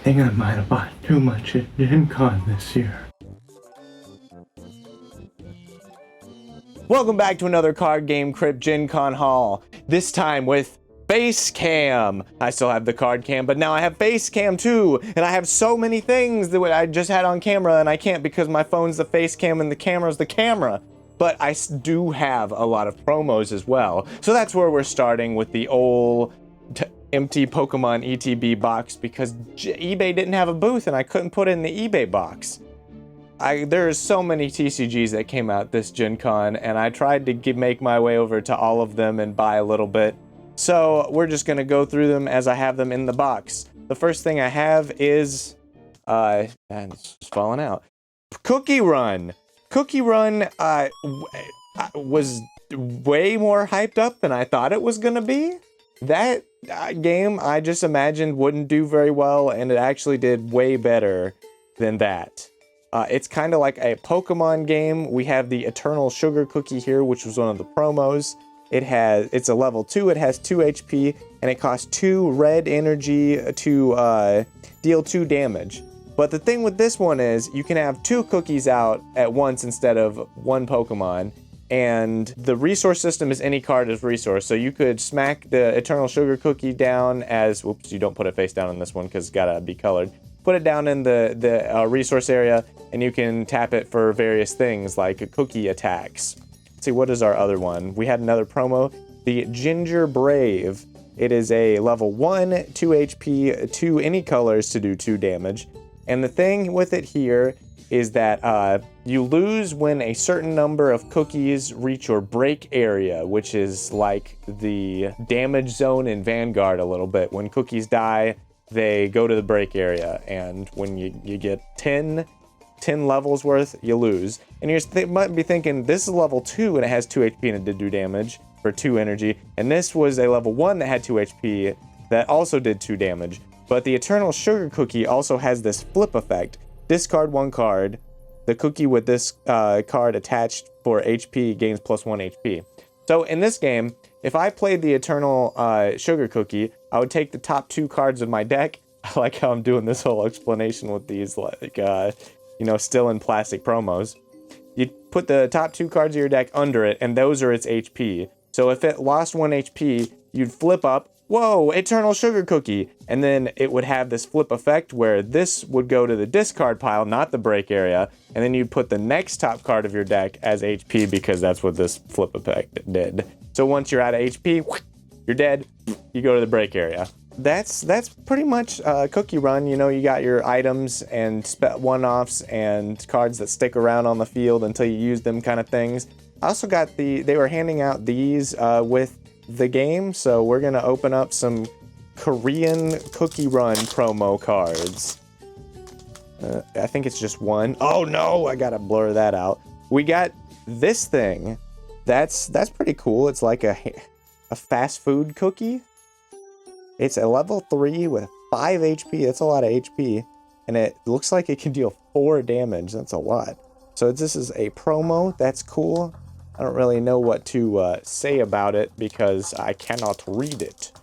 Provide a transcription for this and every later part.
think I might have bought too much at Gencon this year. Welcome back to another Card Game Crypt Gencon haul. This time with face cam. I still have the card cam, but now I have face cam too. And I have so many things that I just had on camera and I can't because my phone's the face cam and the camera's the camera. But I do have a lot of promos as well. So that's where we're starting with the old empty Pokemon ETB box because eBay didn't have a booth and I couldn't put it in the eBay box. There's so many TCGs that came out this Gen Con, and I tried to make my way over to all of them and buy a little bit. So we're just gonna go through them as I have them in the box. The first thing I have is, and it's just falling out. Cookierun. Cookierun was way more hyped up than I thought it was gonna be. That game I just imagined wouldn't do very well, and it actually did way better than that. It's kind of like a Pokemon game. We have the Eternal Sugar Cookie here, which was one of the promos. It's a level 2, it has 2 HP, and it costs 2 red energy to deal 2 damage. But the thing with this one is, you can have 2 cookies out at once instead of 1 Pokemon, and the resource system is any card as resource. So you could smack the Eternal Sugar Cookie down as, whoops, you don't put it face down on this one because it's gotta be colored. Put it down in the resource area, and you can tap it for various things like cookie attacks. Let's see, what is our other one? We had another promo, the Ginger Brave. It is a level 1, 2 HP, 2 any colors to do 2 damage. And the thing with it here is that you lose when a certain number of cookies reach your break area, which is like the damage zone in Vanguard a little bit. When cookies die, they go to the break area, and when you get 10 levels worth, you lose. And you might be thinking, this is level 2 and it has 2 HP and it did do damage for 2 energy, and this was a level 1 that had 2 HP that also did 2 damage. But the Eternal Sugar Cookie also has this flip effect. Discard 1 card, the cookie with this card attached for HP gains +1 HP. So in this game, if I played the Eternal Sugar Cookie, I would take the top 2 cards of my deck. I like how I'm doing this whole explanation with these, like, still in plastic promos. You put the top 2 cards of your deck under it, and those are its HP. So if it lost 1 HP, you'd flip up, whoa, Eternal Sugar Cookie, and then it would have this flip effect where this would go to the discard pile, not the break area, and then you'd put the next top card of your deck as HP because that's what this flip effect did. So once you're out of HP, you're dead, you go to the break area. That's pretty much Cookierun. You know, you got your items and one-offs and cards that stick around on the field until you use them kind of things. I also got they were handing out these with the game, so we're gonna open up some Korean Cookierun promo cards. I think it's just one. Oh no, I gotta blur that out. We got this thing. That's pretty cool. It's like a fast food cookie. It's a level 3 with 5 HP. That's a lot of HP. And it looks like it can deal 4 damage. That's a lot. So this is a promo. That's cool. I don't really know what to say about it because I cannot read it.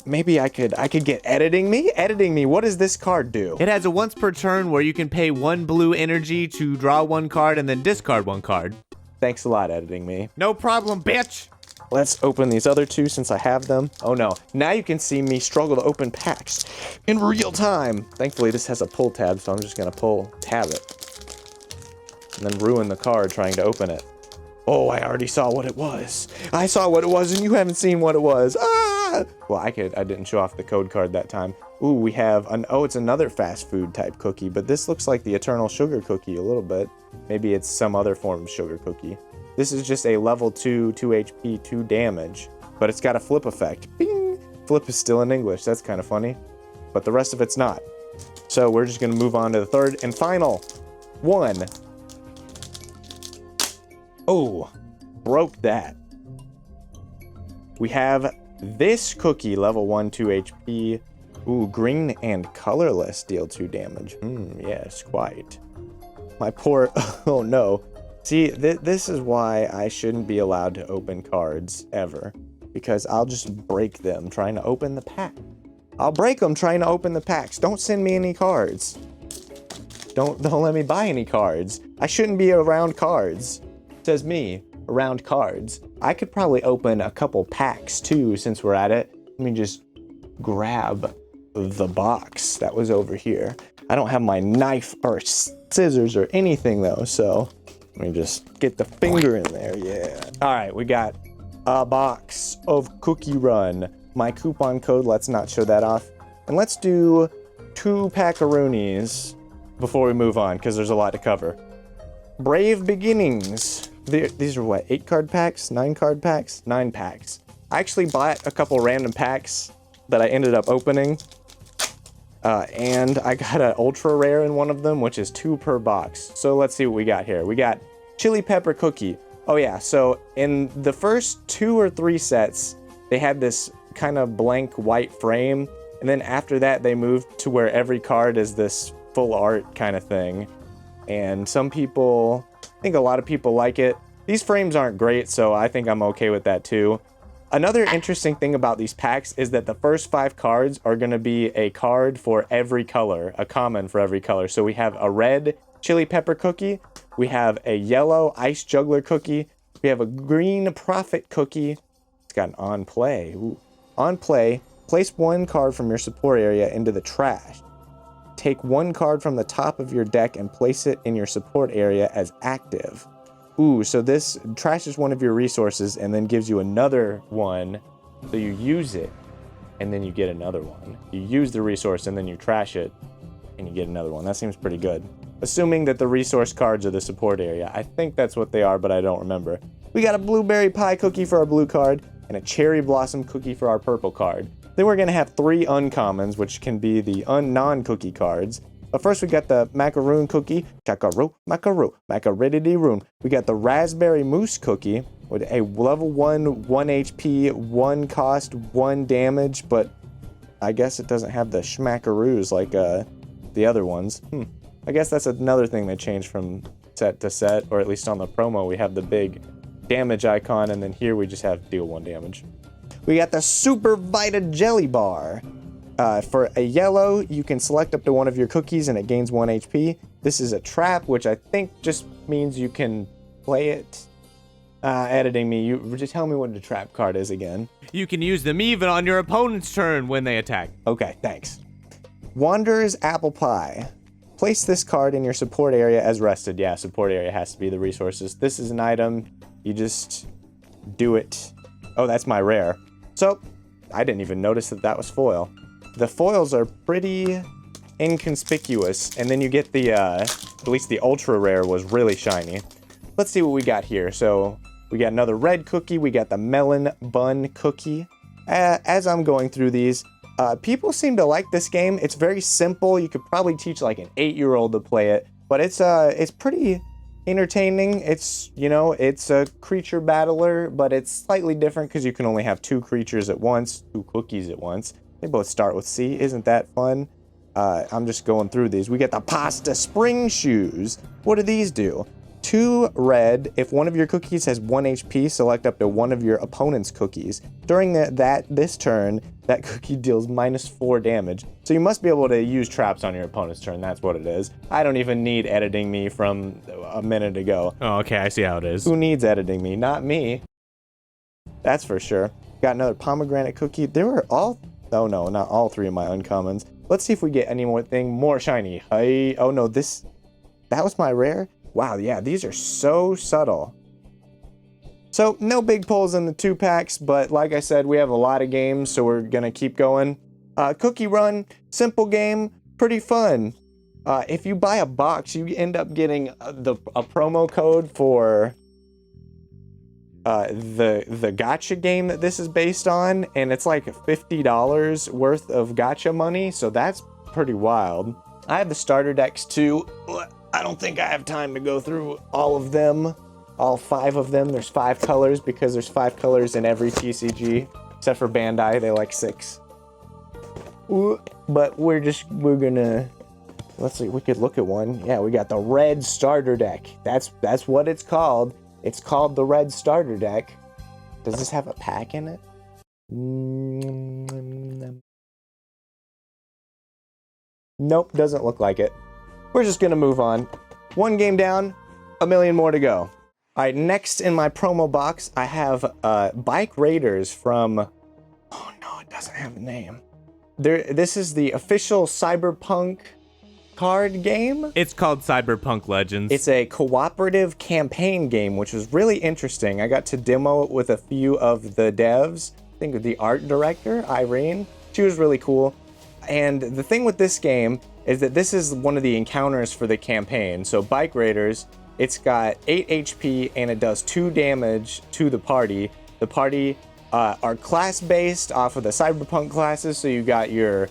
Maybe I could get editing me? Editing me, what does this card do? It has a once per turn where you can pay 1 blue energy to draw 1 card and then discard 1 card. Thanks a lot, editing me. No problem, bitch! Let's open these other 2 since I have them. Oh no, now you can see me struggle to open packs in real time. Thankfully this has a pull tab, so I'm just gonna tab it. And then ruin the card trying to open it. Oh, I already saw what it was. I saw what it was and you haven't seen what it was. Ah! Well, I didn't show off the code card that time. Ooh, we have it's another fast food type cookie, but this looks like the Eternal Sugar Cookie a little bit. Maybe it's some other form of sugar cookie. This is just a level 2, 2 HP, 2 damage, but it's got a flip effect. Bing! Flip is still in English, that's kind of funny, but the rest of it's not. So we're just gonna move on to the third and final one. Oh, broke that. We have this cookie, level 1, 2 HP. Ooh, green and colorless deal 2 damage. Yes, quite. My poor, oh no. See, this is why I shouldn't be allowed to open cards, ever. Because I'll just break them trying to open the pack. I'll break them trying to open the packs. Don't send me any cards. Don't let me buy any cards. I shouldn't be around cards. Says me, around cards. I could probably open a couple packs too since we're at it. Let me just grab the box that was over here. I don't have my knife or scissors or anything though, so let me just get the finger in there, yeah. All right, we got a box of Cookierun. My coupon code, let's not show that off. And let's do 2 packaroonies before we move on, because there's a lot to cover. Brave Beginnings. These are what, 8 card packs? 9 card packs? 9 packs. I actually bought a couple random packs that I ended up opening. And I got an ultra rare in one of them, which is 2 per box. So let's see what we got here. We got chili pepper cookie. Oh yeah, so in the first 2 or 3 sets, they had this kind of blank white frame. And then after that, they moved to where every card is this full art kind of thing. And some people, I think a lot of people like it. These frames aren't great, so I think I'm okay with that too. Another interesting thing about these packs is that the first 5 cards are going to be a card for every color, a common for every color. So we have a red chili pepper cookie, we have a yellow ice juggler cookie, we have a green prophet cookie. It's got an on play. Ooh. On play, place 1 card from your support area into the trash. Take 1 card from the top of your deck and place it in your support area as active. Ooh, so this trashes one of your resources and then gives you another one. So you use it and then you get another one. You use the resource and then you trash it and you get another one. That seems pretty good. Assuming that the resource cards are the support area. I think that's what they are, but I don't remember. We got a blueberry pie cookie for our blue card and a cherry blossom cookie for our purple card. Then we're going to have 3 uncommons, which can be the non-cookie cards. But first we got the macaroon cookie, chacaro, macaro, macaridity roon. We got the raspberry mousse cookie with a level 1, 1 HP, 1 cost, 1 damage, but I guess it doesn't have the schmackaroos like the other ones. I guess that's another thing they changed from set to set, or at least on the promo we have the big damage icon, and then here we just have deal 1 damage. We got the Super Vita Jelly Bar. For a yellow, you can select up to 1 of your cookies and it gains 1 HP. This is a trap, which I think just means you can play it. Editing me, you just tell me what the trap card is again. You can use them even on your opponent's turn when they attack. Okay, thanks. Wanderer's Apple Pie. Place this card in your support area as rested. Yeah, support area has to be the resources. This is an item. You just do it. Oh, that's my rare. So, I didn't even notice that that was foil. The foils are pretty inconspicuous, and then you get the, at least the ultra rare was really shiny. Let's see what we got here. So, we got another red cookie, we got the melon bun cookie. As I'm going through these, people seem to like this game. It's very simple. You could probably teach like an 8-year-old to play it, but it's pretty entertaining. It's, you know, it's a creature battler, but it's slightly different because you can only have 2 creatures at once, 2 cookies at once. They both start with C. Isn't that fun? I'm just going through these. We get the pasta spring shoes. What do these do? 2 red. If 1 of your cookies has 1 HP, select up to 1 of your opponent's cookies. During this turn, that cookie deals -4 damage. So you must be able to use traps on your opponent's turn. That's what it is. I don't even need editing me from a minute ago. Oh, okay, I see how it is. Who needs editing me? Not me. That's for sure. Got another pomegranate cookie. They were all... Oh no, not all 3 of my uncommons. Let's see if we get any more shiny. Hey, oh no, that was my rare? Wow, yeah, these are so subtle. So, no big pulls in the 2 packs, but like I said, we have a lot of games, so we're gonna keep going. Cookierun, simple game, pretty fun. If you buy a box, you end up getting a promo code for the gacha game that this is based on, and it's like $50 worth of gacha money, so that's pretty wild. I have the starter decks too. I don't think I have time to go through all of them, all 5 of them. There's 5 colors because there's 5 colors in every TCG, except for Bandai, they like 6. But we're gonna, let's see, we could look at one. Yeah, we got the red starter deck. That's what it's called. It's called the red starter deck. Does this have a pack in it? Nope, doesn't look like it. We're just gonna move on. One game down, a million more to go. All right, next in my promo box, I have Bike Raiders from... Oh no, it doesn't have a name. This is the official Cyberpunk card game. It's called Cyberpunk Legends. It's a cooperative campaign game, which was really interesting. I got to demo it with a few of the devs. I think the art director, Irene. She was really cool. And the thing with this game is that this is one of the encounters for the campaign. So Bike Raiders, it's got 8 HP and it does 2 damage to the party. The party are class-based off of the Cyberpunk classes. So you got your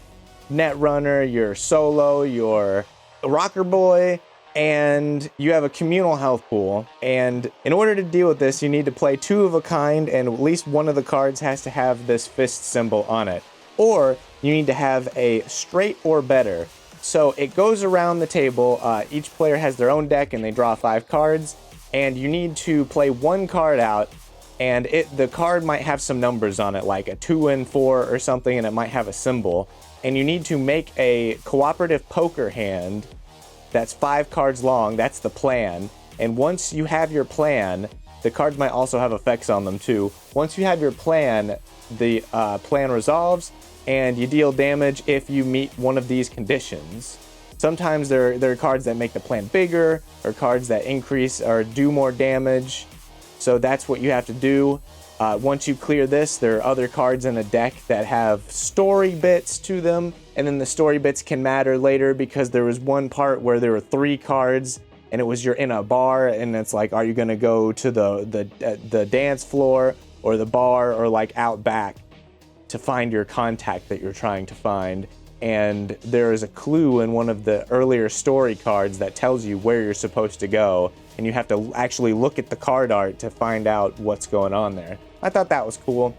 Netrunner, your Solo, your Rocker Boy, and you have a communal health pool. And in order to deal with this, you need to play 2 of a kind, and at least one of the cards has to have this fist symbol on it. Or you need to have a straight or better. So it goes around the table. Each player has their own deck and they draw 5 cards. And you need to play 1 card out. And the card might have some numbers on it, like a 2 and 4 or something, and it might have a symbol. And you need to make a cooperative poker hand that's 5 cards long. That's the plan. And once you have your plan, the cards might also have effects on them too. Once you have your plan, the plan resolves and you deal damage if you meet one of these conditions. Sometimes there are cards that make the plan bigger, or cards that increase or do more damage. So that's what you have to do. Once you clear this, there are other cards in a deck that have story bits to them, and then the story bits can matter later because there was one part where there were 3 cards, and it was you're in a bar, and it's like, are you gonna go to the dance floor or the bar or like out back to find your contact that you're trying to find? And there is a clue in one of the earlier story cards that tells you where you're supposed to go, and you have to actually look at the card art to find out what's going on there. I thought that was cool.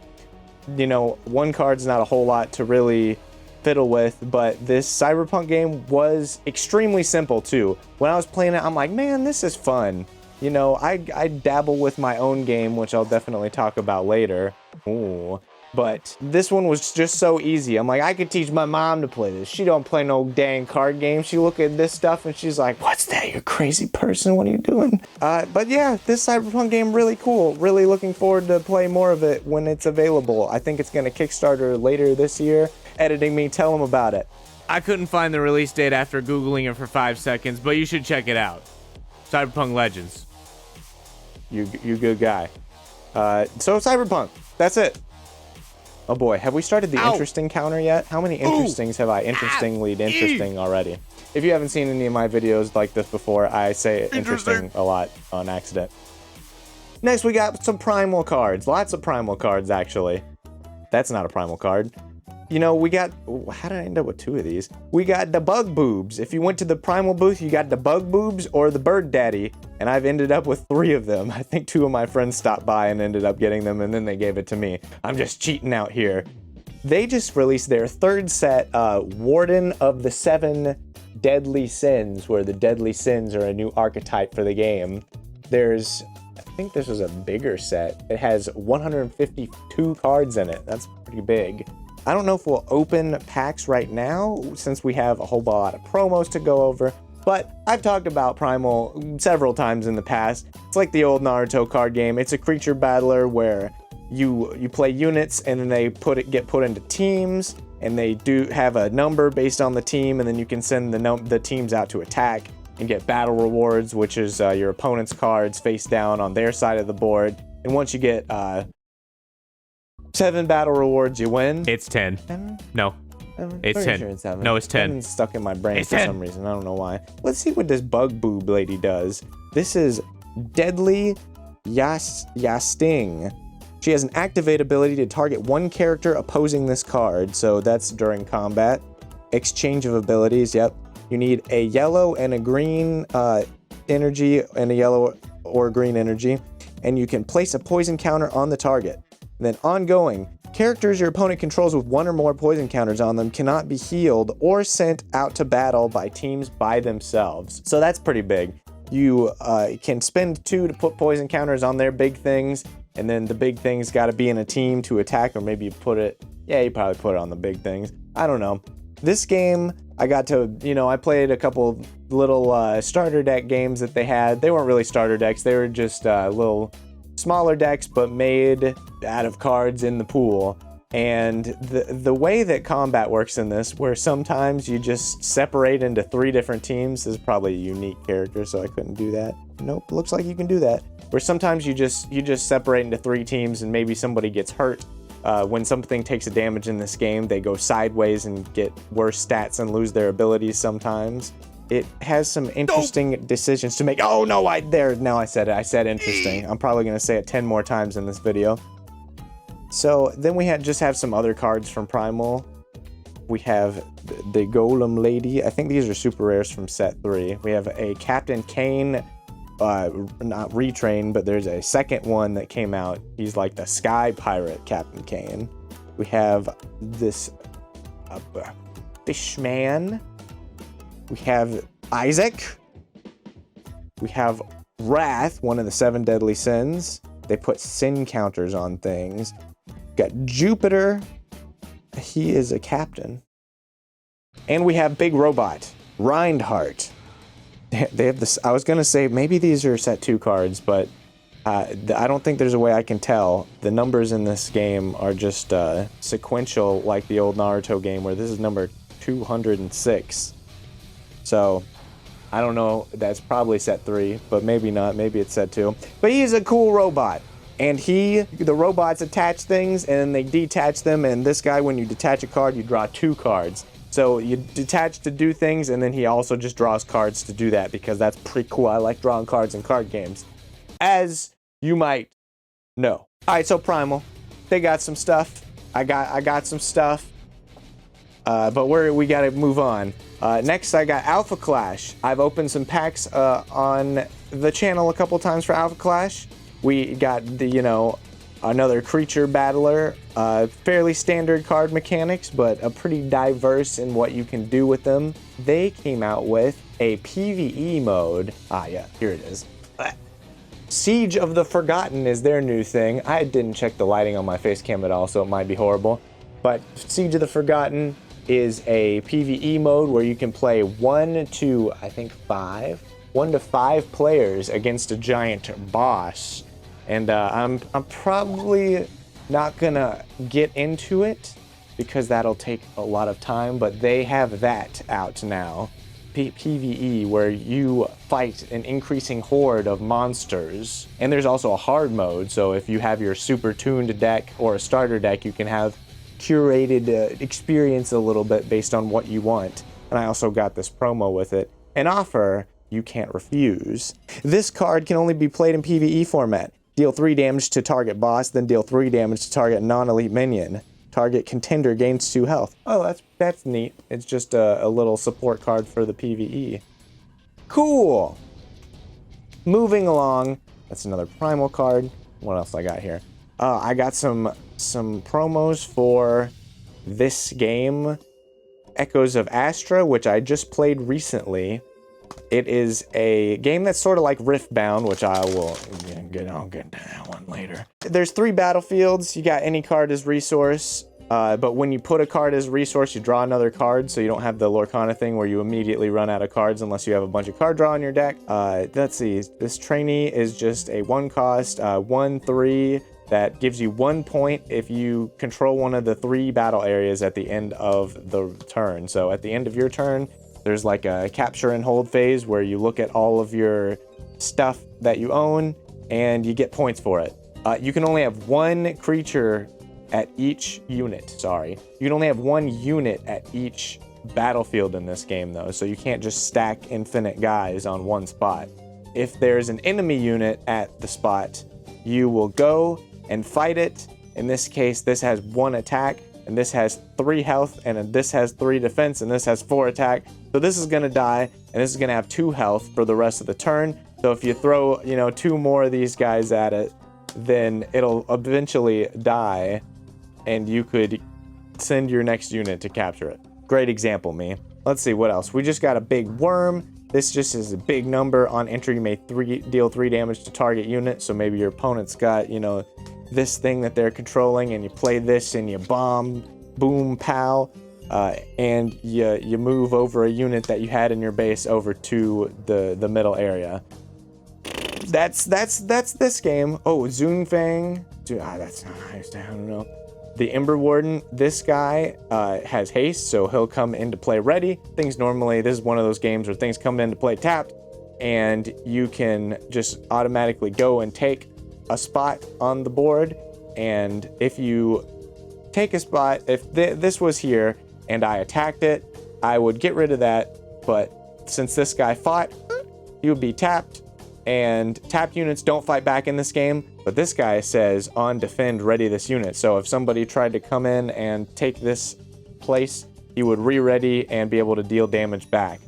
You know, 1 card's not a whole lot to really fiddle with, but this Cyberpunk game was extremely simple too. When I was playing it, I'm like, man, this is fun. You know, I dabble with my own game, which I'll definitely talk about later. Ooh. But this one was just so easy. I'm like, I could teach my mom to play this. She don't play no dang card game. She look at this stuff and she's like, what's that? You crazy person? What are you doing? But yeah, this Cyberpunk game, really cool. Really looking forward to play more of it when it's available. I think it's going to Kickstarter later this year. Editing me, tell them about it. I couldn't find the release date after Googling it for 5 seconds, but you should check it out. Cyberpunk Legends. You good guy. So Cyberpunk, that's it. Oh boy, have we started the interesting counter yet? How many interestings have I interesting already? If you haven't seen any of my videos like this before, I say interesting a lot on accident. Next, we got some Primal cards. Lots of Primal cards, actually. That's not a Primal card. You know, we got... How did I end up with 2 of these? We got the Bug Boobs. If you went to the Primal booth, you got the Bug Boobs or the Bird Daddy. And I've ended up with 3 of them. I think 2 of my friends stopped by and ended up getting them, and then they gave it to me. I'm just cheating out here. They just released their 3rd set, Warden of the 7 Deadly Sins, where the Deadly Sins are a new archetype for the game. There's... I think this was a bigger set. It has 152 cards in it. That's pretty big. I don't know if we'll open packs right now since we have a whole lot of promos to go over, but I've talked about Primal several times in the past. It's like the old Naruto card game. It's a creature battler where you play units and then they get put into teams, and they do have a number based on the team, and then you can send the teams out to attack and get battle rewards, which is your opponent's cards face down on their side of the board. And once you get 7 battle rewards, you win. It's 10. 7? No. It's 10. Sure it's 7. No, it's 10. 7's stuck in my brain It's for 10. some reason. I don't know why. Let's see what this Bug Boob lady does. This is Deadly Yasting. She has an activate ability to target 1 character opposing this card. So that's during combat. Exchange of abilities. Yep. You need a yellow and a green energy and a yellow or green energy. And you can place a poison counter on the target. And then ongoing, characters your opponent controls with 1 or more poison counters on them cannot be healed or sent out to battle by teams by themselves. So that's pretty big. You can spend 2 to put poison counters on their big things, and then the big things got to be in a team to attack, or maybe you put it... Yeah, you probably put it on the big things. I don't know. this game, I got to, I played a couple little starter deck games that they had. They weren't really starter decks. They were just little smaller decks, but made out of cards in the pool. And the way that combat works in this, where sometimes you just separate into 3 different teams, this is probably a unique character, so I couldn't do that. Nope, looks like you can do that. Where sometimes you just separate into 3 teams and maybe somebody gets hurt. When something takes a damage in this game, they go sideways and get worse stats and lose their abilities sometimes. It has some interesting decisions to make. Oh no, now I said it. I said interesting. I'm probably gonna say it 10 more times in this video. So then we just have some other cards from Primal. We have the Golem Lady. I think these are super rares from set 3. We have a Captain Kane, not retrain, but there's a second one that came out. He's like the Sky Pirate Captain Kane. We have this Fishman. We have Isaac. We have Wrath, one of the 7 deadly sins. They put sin counters on things. Got Jupiter. He is a captain. And we have Big Robot, Reinhardt. They have this. I was gonna say maybe these are set 2 cards, but I don't think there's a way I can tell. The numbers in this game are just sequential, like the old Naruto game, where this is number 206. So I don't know. That's probably set 3, but maybe not. Maybe it's set 2. But he's a cool robot. And the robots attach things and then they detach them. And this guy, when you detach a card, you draw 2 cards. So you detach to do things, and then he also just draws cards to do that, because that's pretty cool. I like drawing cards in card games, as you might know. All right, so Primal, they got some stuff. I got some stuff, but we gotta move on. Next, I got Alpha Clash. I've opened some packs on the channel a couple times for Alpha Clash. We got another creature battler, fairly standard card mechanics, but pretty diverse in what you can do with them. They came out with a PvE mode. Yeah, here it is. Siege of the Forgotten is their new thing. I didn't check the lighting on my face cam at all, so it might be horrible. But Siege of the Forgotten is a PvE mode where you can play 1 to 5 players against a giant boss. And I'm probably not gonna get into it because that'll take a lot of time, but they have that out now. PvE, where you fight an increasing horde of monsters. And there's also a hard mode, so if you have your super tuned deck or a starter deck, you can have curated experience a little bit based on what you want. And I also got this promo with it. An offer you can't refuse. This card can only be played in PvE format. Deal 3 damage to target boss, then deal 3 damage to target non-elite minion. Target contender gains 2 health. Oh, that's neat. It's just a little support card for the PvE. Cool. Moving along. That's another Primal card. What else I got here? I got some promos for this game, Echoes of Astra, which I just played recently. It is a game that's sort of like Riftbound, which I'll get to that one later. There's 3 battlefields. You got any card as resource, but when you put a card as resource, you draw another card, so you don't have the Lorcana thing where you immediately run out of cards unless you have a bunch of card draw in your deck. Let's see. This trainee is just a 1-cost, 1/3 that gives you 1 point if you control one of the 3 battle areas at the end of the turn. So at the end of your turn, there's like a capture and hold phase where you look at all of your stuff that you own and you get points for it. You can only have 1 creature at each unit, You can only have 1 unit at each battlefield in this game though, so you can't just stack infinite guys on 1 spot. If there's an enemy unit at the spot, you will go and fight it. In this case, this has 1 attack, and this has 3 health, and this has 3 defense, and this has 4 attack. So this is gonna die, and this is gonna have 2 health for the rest of the turn. So if you throw, 2 more of these guys at it, then it'll eventually die, and you could send your next unit to capture it. Great example, me. Let's see, what else? We just got a big worm. This just is a big number. On entry, you may deal 3 damage to target unit. So maybe your opponent's got, this thing that they're controlling, and you play this and you bomb, boom, pow. and you move over a unit that you had in your base over to the middle area. That's this game. Oh, Zunfang. Dude, that's not nice. I don't know. The Ember Warden, this guy has haste, so he'll come into play ready. Things normally, this is one of those games where things come into play tapped, and you can just automatically go and take a spot on the board. And if you take a spot, if this was here and I attacked it, I would get rid of that. But since this guy fought, he would be tapped. And tapped units don't fight back in this game, but this guy says on defend, ready this unit. So if somebody tried to come in and take this place, he would re-ready and be able to deal damage back.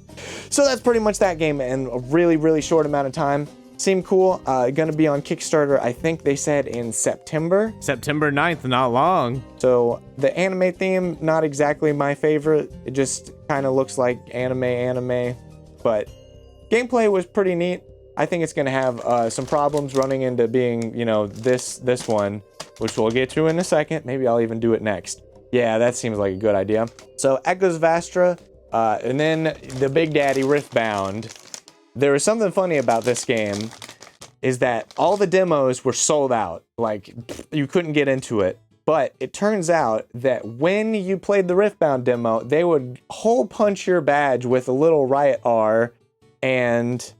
So that's pretty much that game in a really, really short amount of time. Seemed cool. Gonna be on Kickstarter, I think they said in September. September 9th, not long. So the anime theme, not exactly my favorite. It just kind of looks like anime, but gameplay was pretty neat. I think it's going to have some problems running into being, you know, this one, which we'll get to in a second. Maybe I'll even do it next. Yeah, that seems like a good idea. So Echoes of Astra, and then the Big Daddy Riftbound. There was something funny about this game, is that all the demos were sold out. Like, you couldn't get into it. But it turns out that when you played the Riftbound demo, they would hole punch your badge with a little riot R, and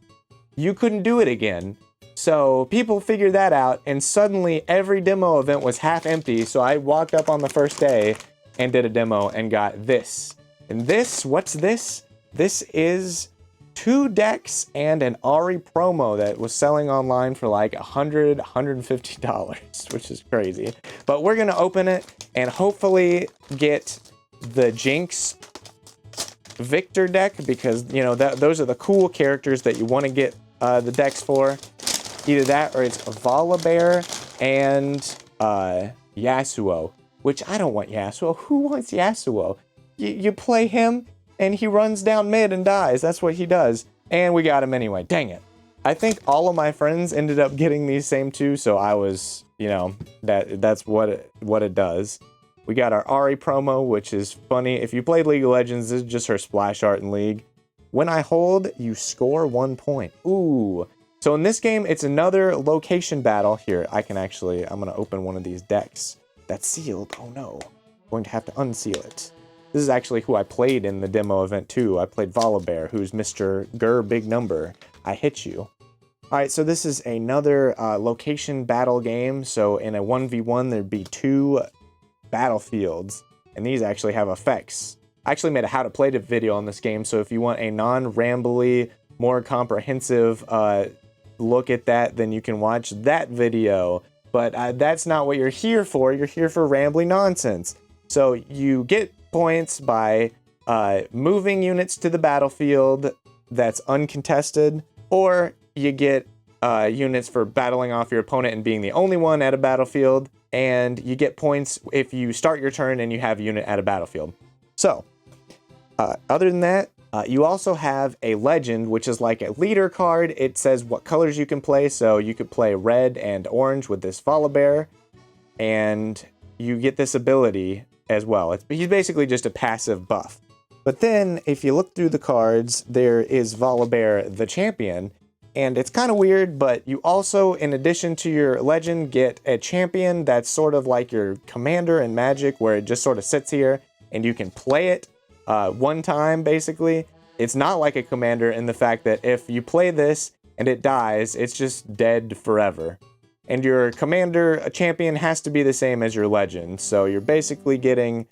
you couldn't do it again. So people figured that out, and suddenly every demo event was half empty. So I walked up on the first day and did a demo and got this. And this, what's this? This is 2 decks and an Ari promo that was selling online for like $100, $150, which is crazy. But we're gonna open it and hopefully get the Jinx Victor deck, because, you know, those are the cool characters that you want to get the decks for. Either that or it's Volibear and Yasuo, which I don't want Yasuo. Who wants Yasuo? You play him and he runs down mid and dies. That's what he does. And we got him anyway. Dang it. I think all of my friends ended up getting these same 2, so I was, you know, that's what it does. We got our Ari promo, which is funny. If you played League of Legends, this is just her splash art in League. When I hold, you score 1 point. Ooh. So in this game, it's another location battle. Here, I'm going to open one of these decks. That's sealed. Oh no. I'm going to have to unseal it. This is actually who I played in the demo event too. I played Volibear, who's Mr. Gur Big Number. I hit you. All right, so this is another location battle game. So in a 1v1, there'd be 2 battlefields, and these actually have effects. I actually made a how to play it video on this game, so if you want a non-rambly, more comprehensive look at that, then you can watch that video. But that's not what you're here for. You're here for rambly nonsense. So you get points by moving units to the battlefield that's uncontested, or you get units for battling off your opponent and being the only one at a battlefield, and you get points if you start your turn and you have a unit at a battlefield. So, other than that, you also have a legend, which is like a leader card. It says what colors you can play, so you could play red and orange with this Volibear, and you get this ability as well. He's basically just a passive buff. But then, if you look through the cards, there is Volibear the champion, and it's kind of weird, but you also, in addition to your legend, get a champion that's sort of like your commander in Magic, where it just sort of sits here, and you can play it one time, basically. It's not like a commander in the fact that if you play this and it dies, it's just dead forever. And your commander, a champion, has to be the same as your legend, so you're basically getting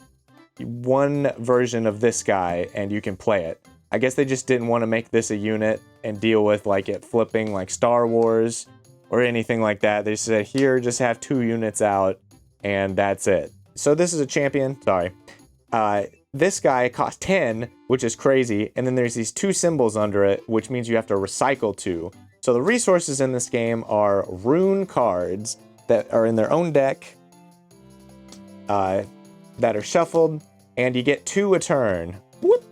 one version of this guy, and you can play it. I guess they just didn't want to make this a unit and deal with like it flipping like Star Wars or anything like that. They said, here, just have 2 units out, and that's it. So this is a champion. Sorry. This guy costs 10, which is crazy, and then there's these 2 symbols under it, which means you have to recycle 2. So the resources in this game are rune cards that are in their own deck, that are shuffled, and you get 2 a turn. Whoop.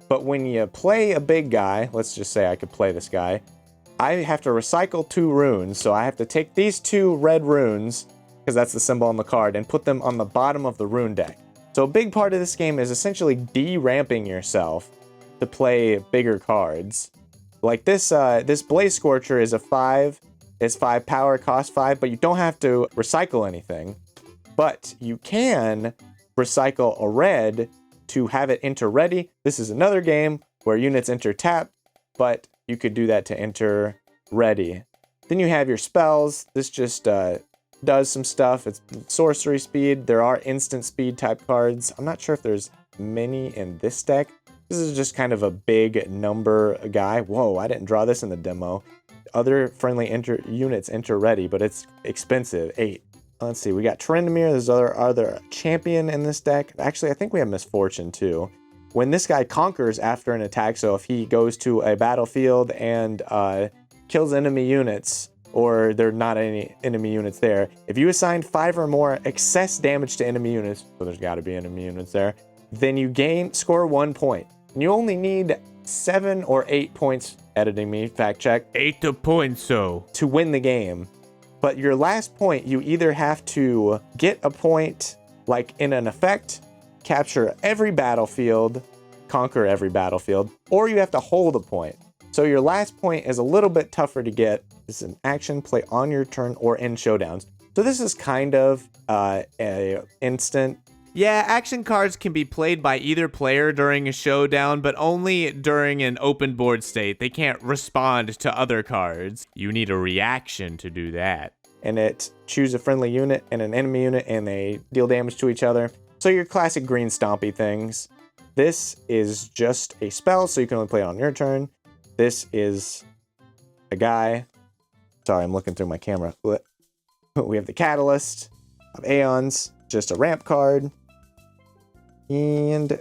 But when you play a big guy, let's just say I could play this guy, I have to recycle 2 runes. So I have to take these 2 red runes, because that's the symbol on the card, and put them on the bottom of the rune deck. So a big part of this game is essentially de-ramping yourself to play bigger cards. Like this Blaze Scorcher is a 5. It's 5 power, cost 5, but you don't have to recycle anything. But you can recycle a red to have it enter ready. This is another game where units enter tap, but you could do that to enter ready. Then you have your spells. This just does some stuff. It's sorcery speed. There are instant speed type cards. I'm not sure if there's many in this deck. This is just kind of a big number guy. Whoa, I didn't draw this in the demo. Other friendly units enter ready, but it's expensive, 8. Let's see, we got Trendmere. There's other champion in this deck. Actually, I think we have Misfortune too. When this guy conquers after an attack, so if he goes to a battlefield and kills enemy units, or there are not any enemy units there, if you assign 5 or more excess damage to enemy units, so there's got to be enemy units there, then you score 1 point. And you only need 7 or 8 points, editing me, fact check, 8 points, so. to win the game. But your last point, you either have to get a point like in an effect, capture every battlefield, conquer every battlefield, or you have to hold a point. So your last point is a little bit tougher to get. It's an action play on your turn or in showdowns. So this is kind of a instant. Yeah, action cards can be played by either player during a showdown, but only during an open board state. They can't respond to other cards. You need a reaction to do that. And it choose a friendly unit and an enemy unit, and they deal damage to each other. So your classic green stompy things. This is just a spell, so you can only play it on your turn. This is a guy. Sorry, I'm looking through my camera. We have the Catalyst of Aeons, just a ramp card. And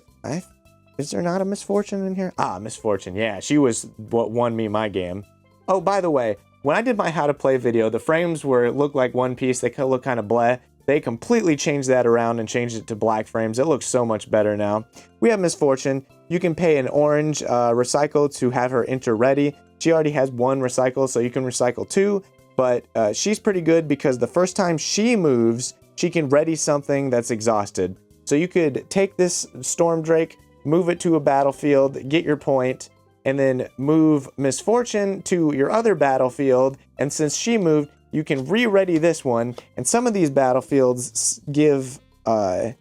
is there not a Misfortune in here? Ah, Misfortune. Yeah, she was what won me my game. Oh, by the way, when I did my how to play video, the frames looked like one piece. They could look kind of bleh. They completely changed that around and changed it to black frames. It looks so much better now. We have Misfortune. You can pay an orange recycle to have her enter ready. She already has 1 recycle, so you can recycle 2. But she's pretty good because the first time she moves, she can ready something that's exhausted. So you could take this Storm Drake, move it to a battlefield, get your point, and then move Misfortune to your other battlefield. And since she moved, you can re-ready this one. And some of these battlefields give the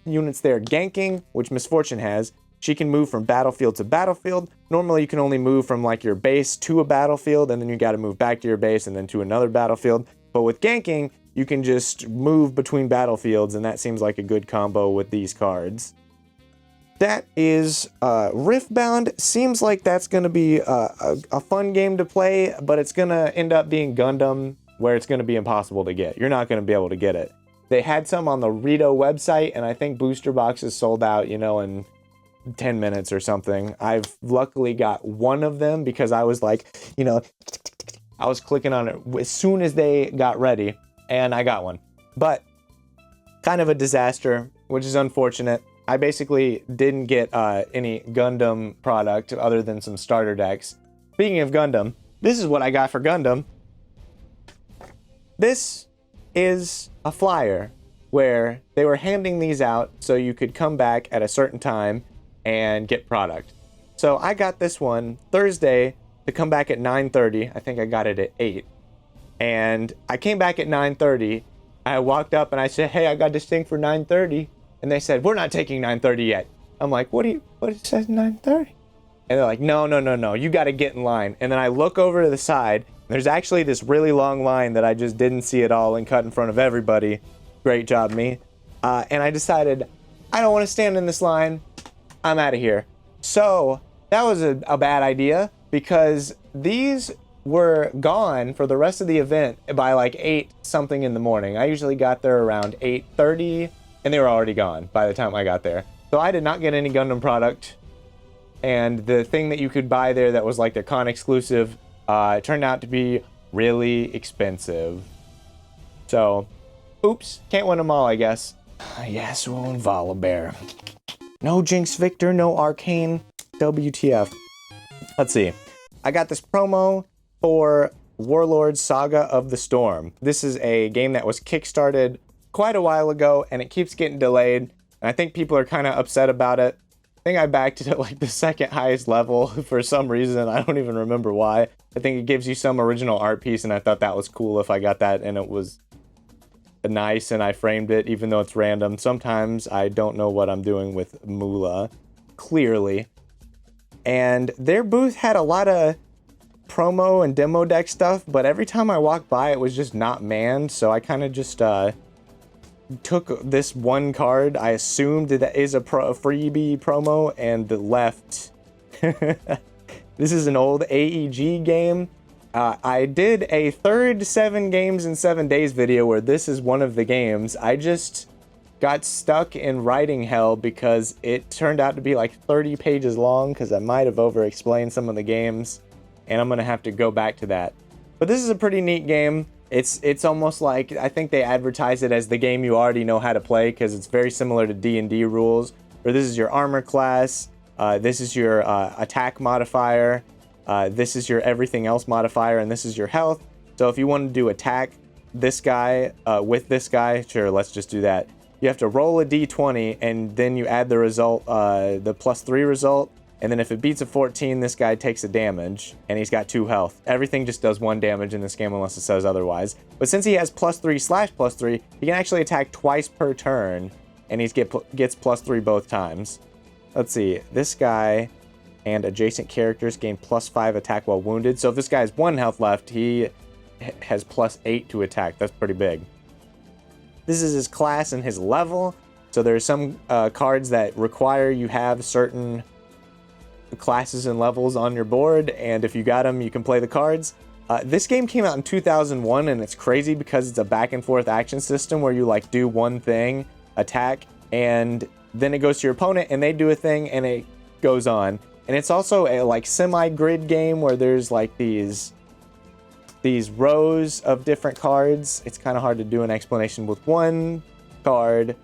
units there ganking, which Misfortune has. She can move from battlefield to battlefield. Normally you can only move from like your base to a battlefield, and then you got to move back to your base and then to another battlefield. But with ganking, you can just move between battlefields, and that seems like a good combo with these cards. That is Riftbound. Seems like that's going to be a fun game to play, but it's going to end up being Gundam, where it's going to be impossible to get. You're not going to be able to get it. They had some on the Rito website, and I think booster boxes sold out, in 10 minutes or something. I've luckily got one of them because I was like, I was clicking on it as soon as they got ready, and I got one. But kind of a disaster, which is unfortunate. I basically didn't get any Gundam product other than some starter decks. Speaking of Gundam, this is what I got for Gundam. This is a flyer where they were handing these out so you could come back at a certain time and get product. So I got this one Thursday to come back at 9:30. I think I got it at 8. And I came back at 9:30. I walked up and I said, "Hey, I got this thing for 9:30. And they said, "We're not taking 9:30 yet." I'm like, what it says 9:30? And they're like, no, you got to get in line. And then I look over to the side. There's actually this really long line that I just didn't see at all and cut in front of everybody. Great job, me. And I decided, I don't want to stand in this line. I'm out of here. So that was a bad idea because these were gone for the rest of the event by like 8 something in the morning. I usually got there around 8:30. And they were already gone by the time I got there. So I did not get any Gundam product. And the thing that you could buy there that was like their con exclusive turned out to be really expensive. So, oops, can't win them all, I guess. Yasuo and Volibear. No Jinx Victor, no Arcane. WTF. Let's see. I got this promo for Warlord Saga of the Storm. This is a game that was kickstarted quite a while ago, and it keeps getting delayed. And I think people are kind of upset about it. I think I backed it at like the second highest level for some reason. I don't even remember why. I think it gives you some original art piece, and I thought that was cool if I got that and it was nice and I framed it, even though it's random. Sometimes I don't know what I'm doing with Moolah, clearly. And their booth had a lot of promo and demo deck stuff, but every time I walked by, it was just not manned, so I kind of just took this one card I assumed that is a freebie promo and left. This is an old AEG game. I did a third 7 games in 7 days video where this is one of the games. I just got stuck in writing hell because it turned out to be like 30 pages long because I might have over-explained some of the games, and I'm gonna have to go back to that. But this is a pretty neat game. It's almost like, I think they advertise it as the game you already know how to play because it's very similar to D&D rules, where this is your armor class, this is your attack modifier, this is your everything else modifier, and this is your health. So if you want to do attack this guy with this guy, sure, let's just do that. You have to roll a d20, and then you add the result, the +3 result, and then if it beats a 14, this guy takes a damage, and he's got 2 health. Everything just does 1 damage in this game unless it says otherwise. But since he has +3/+3, he can actually attack twice per turn, and he gets +3 both times. Let's see, this guy and adjacent characters gain +5 attack while wounded. So if this guy has 1 health left, he has +8 to attack. That's pretty big. This is his class and his level. So there's some cards that require you have certain classes and levels on your board, and if you got them, you can play the cards. This game came out in 2001, and it's crazy because it's a back and forth action system where you like do one thing, attack, and then it goes to your opponent and they do a thing and it goes on. And it's also a like semi-grid game where there's like these rows of different cards. It's kind of hard to do an explanation with one card,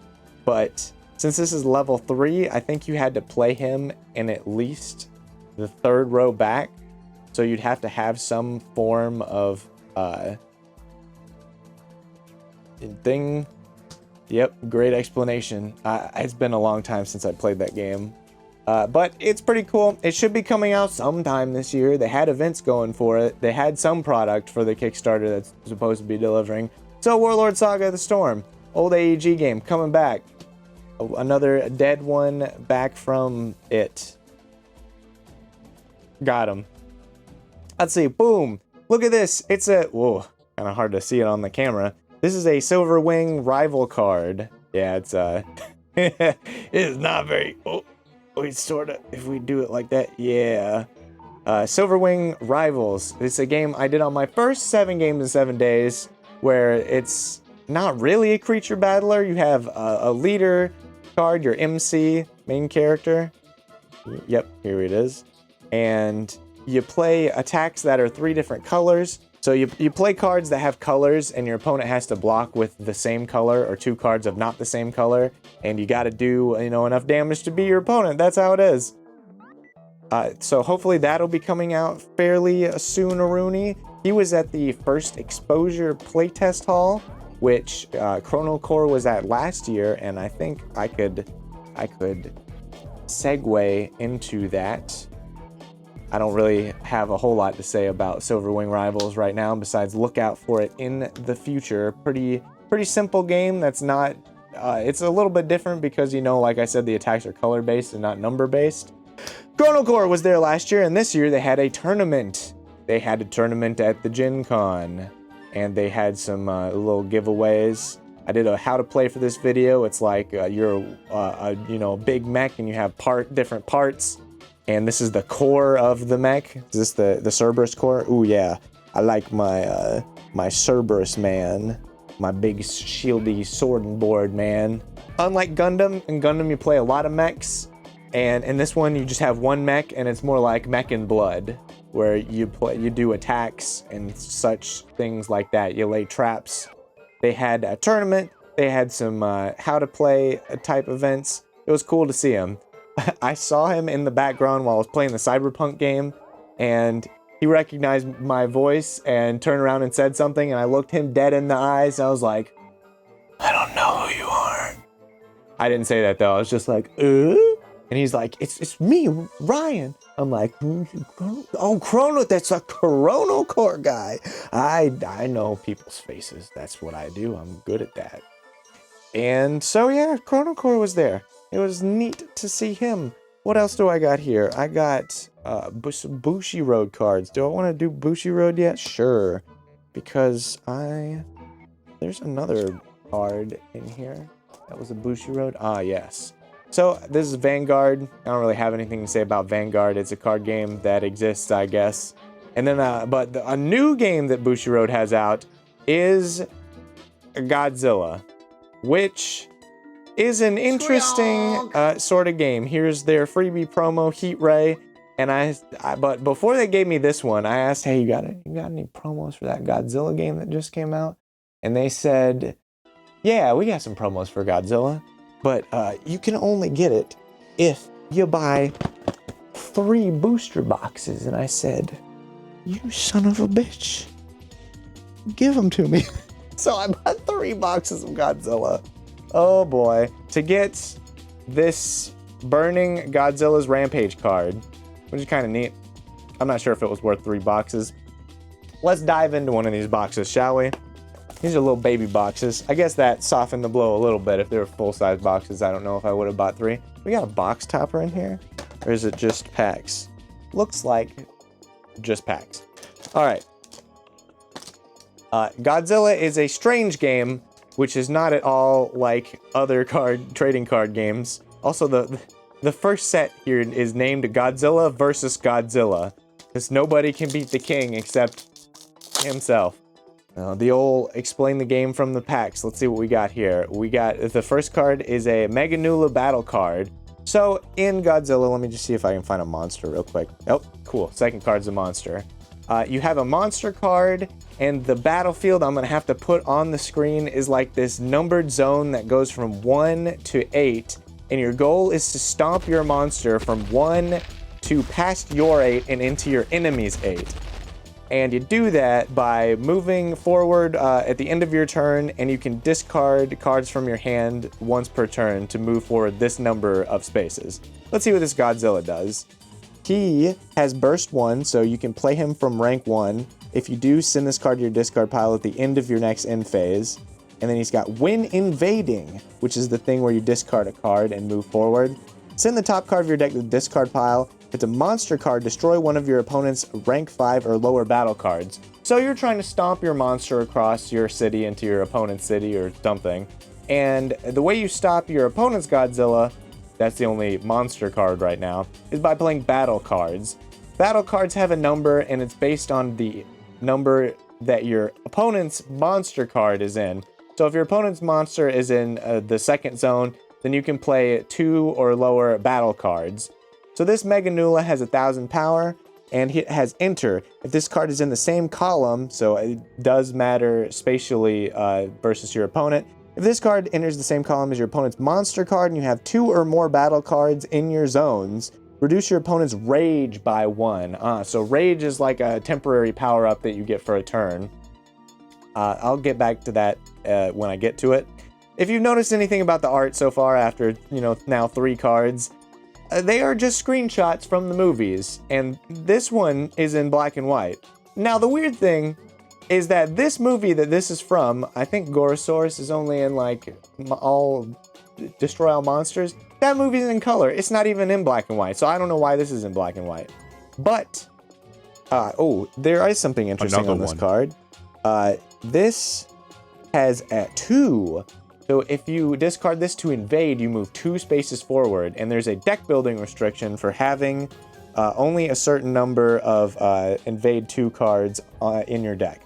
but since this is level 3, I think you had to play him in at least the 3rd row back. So you'd have to have some form of thing. Yep, great explanation. It's been a long time since I played that game. But it's pretty cool. It should be coming out sometime this year. They had events going for it. They had some product for the Kickstarter that's supposed to be delivering. So Warlord Saga the Storm, old AEG game, coming back. Another dead one back from it. Got him. Let's see. Boom. Look at this. It's a... Whoa. Kind of hard to see it on the camera. This is a Silver Wing rival card. Yeah, it's it is not very... Oh, it's sort of... If we do it like that. Yeah. Silver Wing Rivals. It's a game I did on my first 7 games in 7 days, where it's not really a creature battler. You have a leader card, your MC, main character. Yep, here it is. And you play attacks that are 3 different colors. So you play cards that have colors, and your opponent has to block with the same color, or 2 cards of not the same color. And you got to do, enough damage to beat your opponent. That's how it is. So hopefully that'll be coming out fairly soon, Aruni. He was at the first exposure playtest hall, which Chrono Core was at last year, and I think I could segue into that. I don't really have a whole lot to say about Silverwing Rivals right now, besides look out for it in the future. Pretty simple game that's not... it's a little bit different because, like I said, the attacks are color-based and not number-based. Chrono Core was there last year, and this year they had a tournament. They had a tournament at the Gencon, and they had some little giveaways. I did a how to play for this video. It's like you're a big mech and you have different parts, and this is the core of the mech. Is this the Cerberus core? Ooh yeah, I like my my Cerberus man, my big shieldy sword and board man. Unlike Gundam, in Gundam you play a lot of mechs, and in this one you just have one mech, and it's more like Mech in Blood, where you do attacks and such things like that. You lay traps. They had a tournament. They had some how to play type events. It was cool to see him. I saw him in the background while I was playing the Cyberpunk game, and he recognized my voice and turned around and said something, and I looked him dead in the eyes. I was like, I don't know who you are. I didn't say that though. I was just like, And he's like, it's me, Ryan. I'm like, oh, Chrono, that's a Chrono Core guy. I know people's faces. That's what I do. I'm good at that. And so, yeah, Chrono Core was there. It was neat to see him. What else do I got here? I got Bushiroad cards. Do I want to do Bushiroad yet? Sure. Because there's another card in here. That was a Bushiroad. Ah, yes. So this is Vanguard. I don't really have anything to say about Vanguard. It's a card game that exists, I guess. And then, a new game that Bushiroad has out is Godzilla, which is an interesting sort of game. Here's their freebie promo, Heat Ray. And but before they gave me this one, I asked, hey, you got any promos for that Godzilla game that just came out? And they said, yeah, we got some promos for Godzilla. But you can only get it if you buy 3 booster boxes. And I said, you son of a bitch, give them to me. So I bought 3 boxes of Godzilla. Oh boy. To get this Burning Godzilla's Rampage card, which is kind of neat. I'm not sure if it was worth 3 boxes. Let's dive into one of these boxes, shall we? These are little baby boxes. I guess that softened the blow a little bit. If they were full-size boxes, I don't know if I would have bought 3. We got a box topper in here? Or is it just packs? Looks like just packs. All right. Godzilla is a strange game, which is not at all like other trading card games. Also, the first set here is named Godzilla versus Godzilla, because nobody can beat the king except himself. The old explain the game from the packs. Let's see what we got here. We got, the first card is a Meganula battle card. So in Godzilla, let me just see if I can find a monster real quick. Oh, cool. Second card's a monster. You have a monster card, and the battlefield I'm gonna have to put on the screen is like this numbered zone that goes from 1 to 8. And your goal is to stomp your monster from 1 to past your 8 and into your enemy's 8. And you do that by moving forward at the end of your turn, and you can discard cards from your hand once per turn to move forward this number of spaces. Let's see what this Godzilla does. He has Burst 1, so you can play him from rank 1. If you do, send this card to your discard pile at the end of your next end phase. And then he's got When Invading, which is the thing where you discard a card and move forward. Send the top card of your deck to the discard pile. If it's a monster card, destroy one of your opponent's rank 5 or lower battle cards. So you're trying to stomp your monster across your city into your opponent's city or something. And the way you stop your opponent's Godzilla, that's the only monster card right now, is by playing battle cards. Battle cards have a number, and it's based on the number that your opponent's monster card is in. So if your opponent's monster is in the second zone, then you can play 2 or lower battle cards. So this Meganula has 1,000 power, and it has Enter. If this card is in the same column, so it does matter spatially versus your opponent. If this card enters the same column as your opponent's monster card, and you have 2 or more battle cards in your zones, reduce your opponent's Rage by 1. So Rage is like a temporary power-up that you get for a turn. I'll get back to that when I get to it. If you've noticed anything about the art so far after, now 3 cards, they are just screenshots from the movies, and this one is in black and white. Now, the weird thing is that this movie that this is from, I think Gorosaurus is only in, Destroy All Monsters. That movie's in color. It's not even in black and white, so I don't know why this is in black and white. But, there is something interesting on this card. This has 2. So if you discard this to invade, you move 2 spaces forward, and there's a deck building restriction for having only a certain number of invade 2 cards in your deck.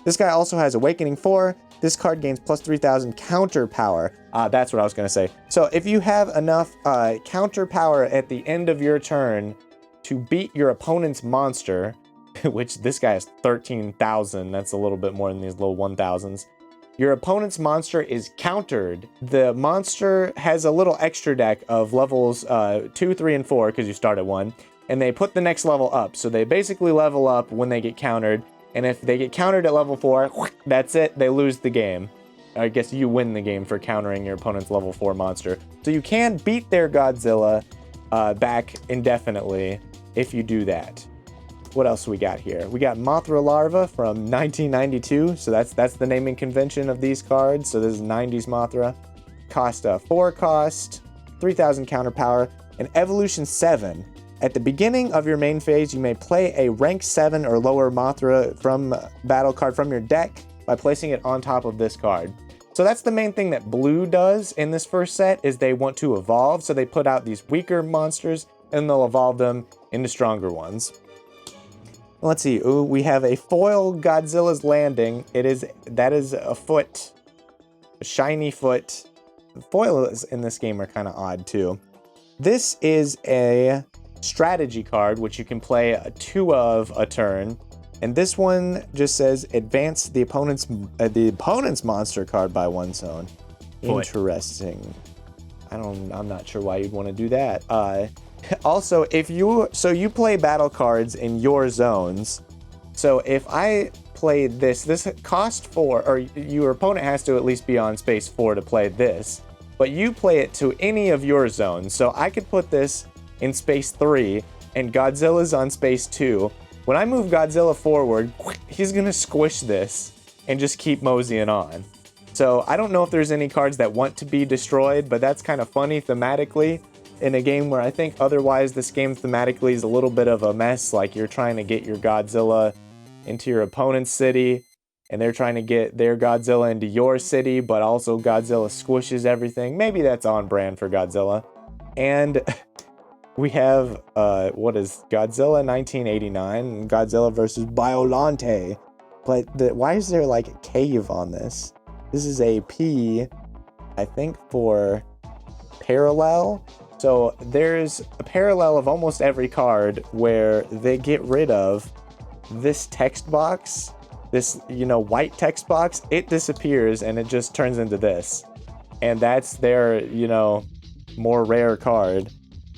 This guy also has Awakening 4. This card gains plus 3,000 counter power. That's what I was going to say. So if you have enough counter power at the end of your turn to beat your opponent's monster, which this guy has 13,000, that's a little bit more than these little 1,000s. Your opponent's monster is countered. The monster has a little extra deck of levels 2, 3, and 4, because you start at 1, and they put the next level up. So they basically level up when they get countered, and if they get countered at level 4, that's it, they lose the game. I guess you win the game for countering your opponent's level 4 monster. So you can beat their Godzilla back indefinitely if you do that. What else we got here? We got Mothra Larva from 1992. So that's the naming convention of these cards. So this is 90s Mothra. Cost 4 cost, 3,000 counter power, and Evolution 7. At the beginning of your main phase, you may play a rank 7 or lower Mothra from battle card from your deck by placing it on top of this card. So that's the main thing that Blue does in this first set, is they want to evolve. So they put out these weaker monsters and they'll evolve them into stronger ones. Let's see. Ooh, we have a foil Godzilla's Landing. That is a foot, a shiny foot. Foils in this game are kind of odd too. This is a strategy card, which you can play 2 of a turn. And this one just says advance the opponent's monster card by 1 zone. Interesting. I'm not sure why you'd want to do that. Also, you play battle cards in your zones. So if I play this cost 4, or your opponent has to at least be on space 4 to play this, but you play it to any of your zones. So I could put this in space 3 and Godzilla's on space 2. When I move Godzilla forward, he's gonna squish this and just keep moseying on. So I don't know if there's any cards that want to be destroyed, but that's kind of funny thematically in a game where I think otherwise this game thematically is a little bit of a mess. Like you're trying to get your Godzilla into your opponent's city and they're trying to get their Godzilla into your city, but also Godzilla squishes everything. Maybe that's on brand for Godzilla. And we have, what is Godzilla 1989, Godzilla versus Biolante. But why is there like a cave on this? This is a P, I think, for parallel. So there's a parallel of almost every card where they get rid of this text box, this, white text box. It disappears and it just turns into this. And that's their, more rare card.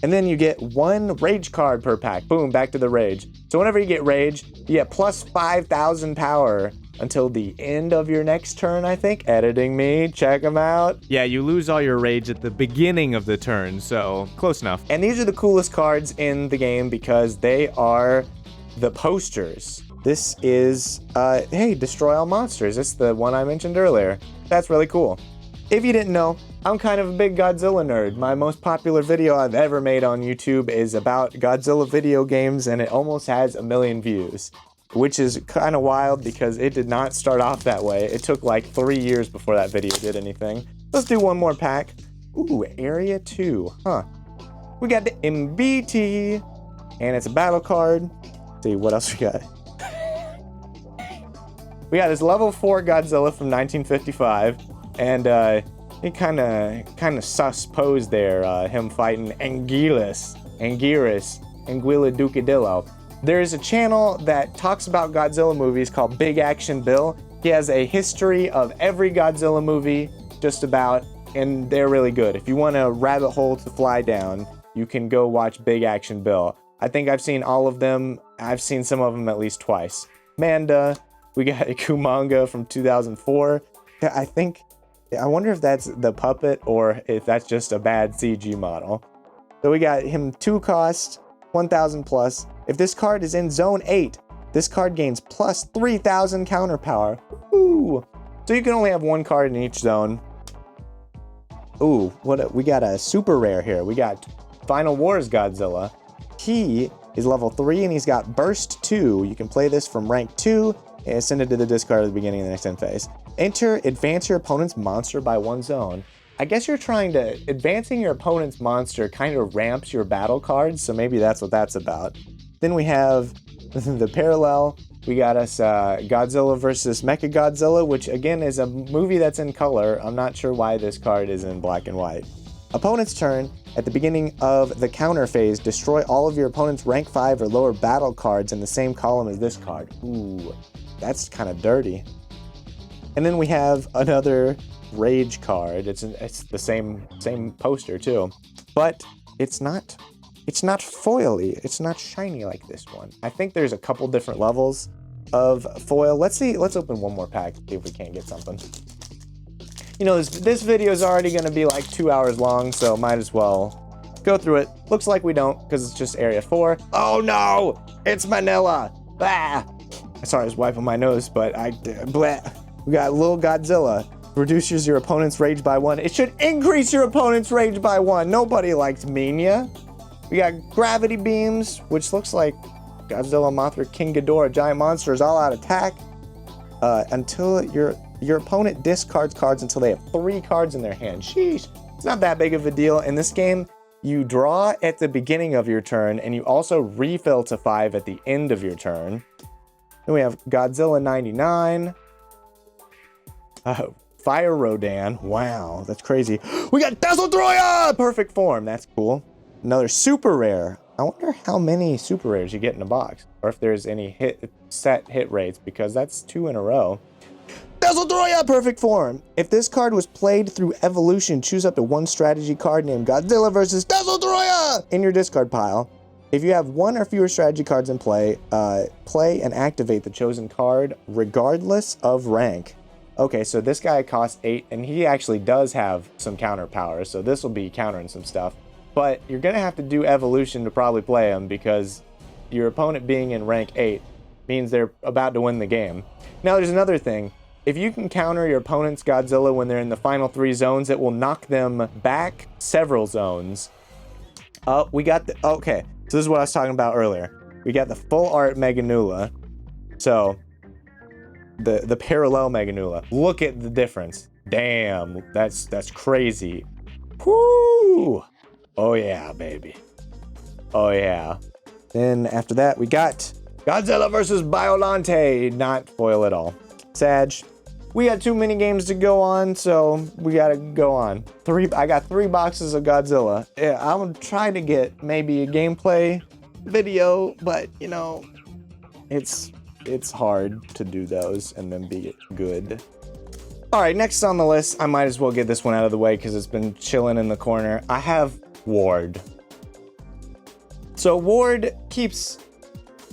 And then you get 1 rage card per pack. Boom, back to the rage. So whenever you get rage, you get plus 5,000 power until the end of your next turn, I think. Editing me, check them out. Yeah, you lose all your rage at the beginning of the turn, so close enough. And these are the coolest cards in the game because they are the posters. This is, hey, destroy all monsters. It's the one I mentioned earlier. That's really cool. If you didn't know, I'm kind of a big Godzilla nerd. My most popular video I've ever made on YouTube is about Godzilla video games, and it almost has 1 million views, which is kind of wild because it did not start off that way. It took like 3 years before that video did anything. Let's do one more pack. Ooh, Area 2, huh. We got the MBT, and it's a battle card. Let's see, what else we got? We got this level 4 Godzilla from 1955. And he kind of sus pose there, him fighting Anguilla Ducadillo. There's a channel that talks about Godzilla movies called Big Action Bill. He has a history of every Godzilla movie, just about, and they're really good. If you want a rabbit hole to fly down, you can go watch Big Action Bill. I think I've seen all of them. I've seen some of them at least twice. Manda, we got a Kumanga from 2004. I wonder if that's the puppet or if that's just a bad CG model. So we got him 2 cost, 1,000 plus. If this card is in zone 8, this card gains plus 3,000 counter power. Ooh. So you can only have 1 card in each zone. Ooh, we got a super rare here. We got Final Wars Godzilla. He is level 3 and he's got Burst 2. You can play this from rank 2 and send it to the discard at the beginning of the next end phase. Advance your opponent's monster by 1 zone. I guess you're trying to, advancing your opponent's monster kind of ramps your battle cards, so maybe that's what that's about. Then we have the parallel. We got us Godzilla versus Mechagodzilla, which again is a movie that's in color. I'm not sure why this card is in black and white. Opponent's turn. At the beginning of the counter phase, destroy all of your opponent's rank 5 or lower battle cards in the same column as this card. Ooh, that's kind of dirty. And then we have another rage card. It's the same poster too, but it's not foily. It's not shiny like this one. I think there's a couple different levels of foil. Let's see. Let's open one more pack, see if we can't get something. You know, this video is already going to be like 2 hours long, so might as well go through it. Looks like we don't, because it's just area 4. Oh no! It's Manila! Ah! Sorry, I was wiping my nose, but blah. We got little Godzilla. Reduces your opponent's rage by 1. It should increase your opponent's rage by 1. Nobody likes Minya. We got gravity beams, which looks like Godzilla, Mothra, King Ghidorah, giant monsters, all-out attack. Until your opponent discards cards until they have 3 cards in their hand. Sheesh. It's not that big of a deal. In this game, you draw at the beginning of your turn, and you also refill to 5 at the end of your turn. Then we have Godzilla 99. Fire Rodan. Wow, that's crazy. We got Dazzledroya! Perfect form. That's cool. Another super rare. I wonder how many super rares you get in a box, or if there's any set hit rates, because that's 2 in a row. Dazzledroya! Perfect form. If this card was played through evolution, choose up to 1 strategy card named Godzilla versus Dazzledroya in your discard pile. If you have 1 or fewer strategy cards in play, play and activate the chosen card regardless of rank. Okay, so this guy costs 8, and he actually does have some counter power, so this will be countering some stuff. But you're going to have to do evolution to probably play him, because your opponent being in rank 8 means they're about to win the game. Now, there's another thing. If you can counter your opponent's Godzilla when they're in the final 3 zones, it will knock them back several zones. We got the... Okay, so this is what I was talking about earlier. We got the full art Meganula. So... The parallel Meganula. Look at the difference. Damn, that's crazy. Whoo! Oh yeah, baby. Oh yeah. Then after that, we got Godzilla versus Biolante. Not foil at all. Sag. We got too many games to go on, so we gotta go on. I got 3 boxes of Godzilla. Yeah, I'm trying to get maybe a gameplay video, but you know, it's hard to do those and then be good. All right, next on the list, I might as well get this one out of the way because it's been chilling in the corner. I have Ward. So Ward keeps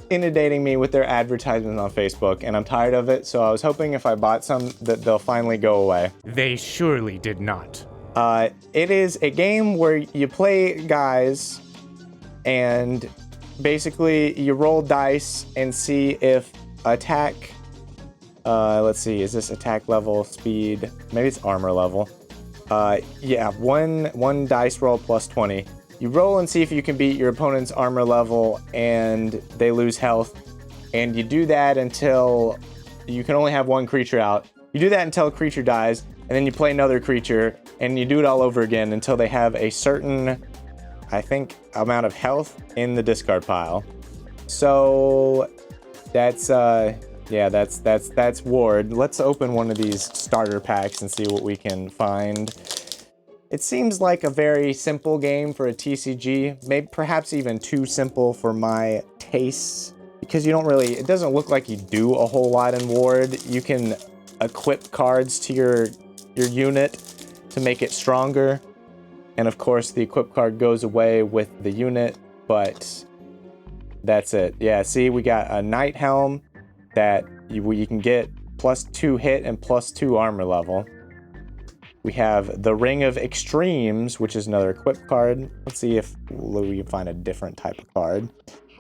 inundating me with their advertisements on Facebook, and I'm tired of it, so I was hoping if I bought some that they'll finally go away. They surely did not. It is a game where you play guys, and basically you roll dice and see if attack, let's see, is this attack level, speed, maybe it's armor level. Yeah, one dice roll plus 20. You roll and see if you can beat your opponent's armor level and they lose health. And you do that until you can only have 1 creature out. You do that until a creature dies, and then you play another creature, and you do it all over again until they have a certain, I think, amount of health in the discard pile. So that's yeah, that's Ward. Let's open one of these starter packs and see what we can find. It seems like a very simple game for a TCG, maybe perhaps even too simple for my tastes, because you don't really, it doesn't look like you do a whole lot in Ward. You can equip cards to your unit to make it stronger, and of course the equip card goes away with the unit, but that's it. Yeah, see, we got a Knight Helm that you can get +2 hit and +2 armor level. We have the Ring of Extremes, which is another equip card. Let's see if we can find a different type of card.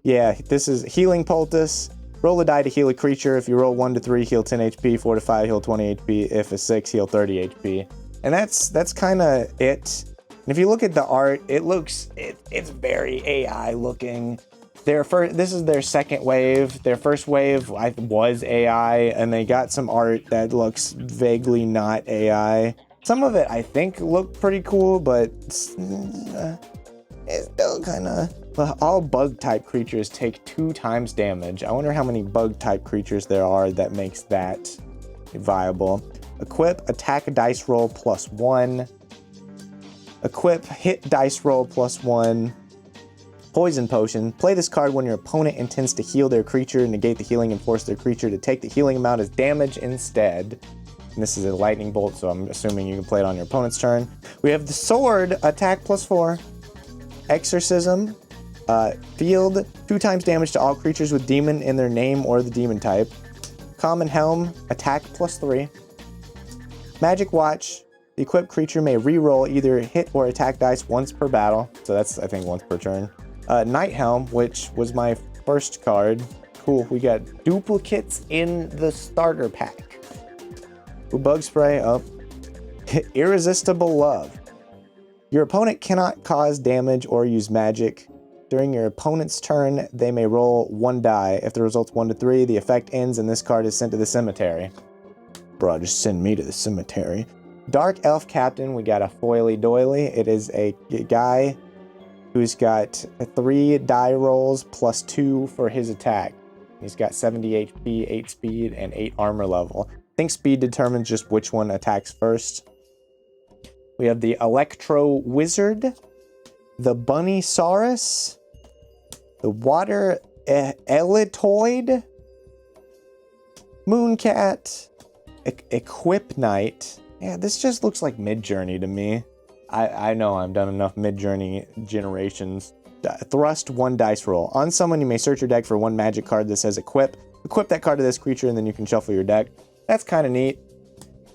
Yeah, this is Healing Poultice. Roll a die to heal a creature. If you roll 1 to 3, heal 10 HP. 4 to 5, heal 20 HP. If a 6, heal 30 HP. And that's kind of it. And if you look at the art, it's very AI looking. This is their second wave. Their first wave was AI, and they got some art that looks vaguely not AI. Some of it, I think, looked pretty cool, but it's still kind of... All bug-type creatures take 2 times damage. I wonder how many bug-type creatures there are that makes that viable. Equip, attack dice roll +1. Equip, hit dice roll +1. Poison Potion. Play this card when your opponent intends to heal their creature, negate the healing, and force their creature to take the healing amount as damage instead. And this is a lightning bolt, so I'm assuming you can play it on your opponent's turn. We have the Sword, attack +4. Exorcism, field, 2 times damage to all creatures with demon in their name or the demon type. Common Helm, attack +3. Magic Watch, The equipped creature may re-roll either hit or attack dice once per battle. So that's, I think, once per turn. Night Helm, which was my first card. Cool, we got duplicates in the starter pack. Ooh, Bug Spray up. Irresistible Love. Your opponent cannot cause damage or use magic. During your opponent's turn, they may roll 1 die. If the result's 1 to 3, the effect ends and this card is sent to the cemetery. Bro, just send me to the cemetery. Dark Elf Captain, we got a foily doily. It is a guy who's got 3 die rolls plus 2 for his attack. He's got 70 HP, 8 speed, and 8 armor level. I think speed determines just which one attacks first. We have the Electro Wizard, the Bunnysaurus, the Water Elitoid, Mooncat, Equip Knight. Yeah, this just looks like Mid-Journey to me. I know I've done enough Mid-Journey generations. Thrust 1 dice roll. On someone, you may search your deck for 1 magic card that says Equip. Equip that card to this creature, and then you can shuffle your deck. That's kind of neat.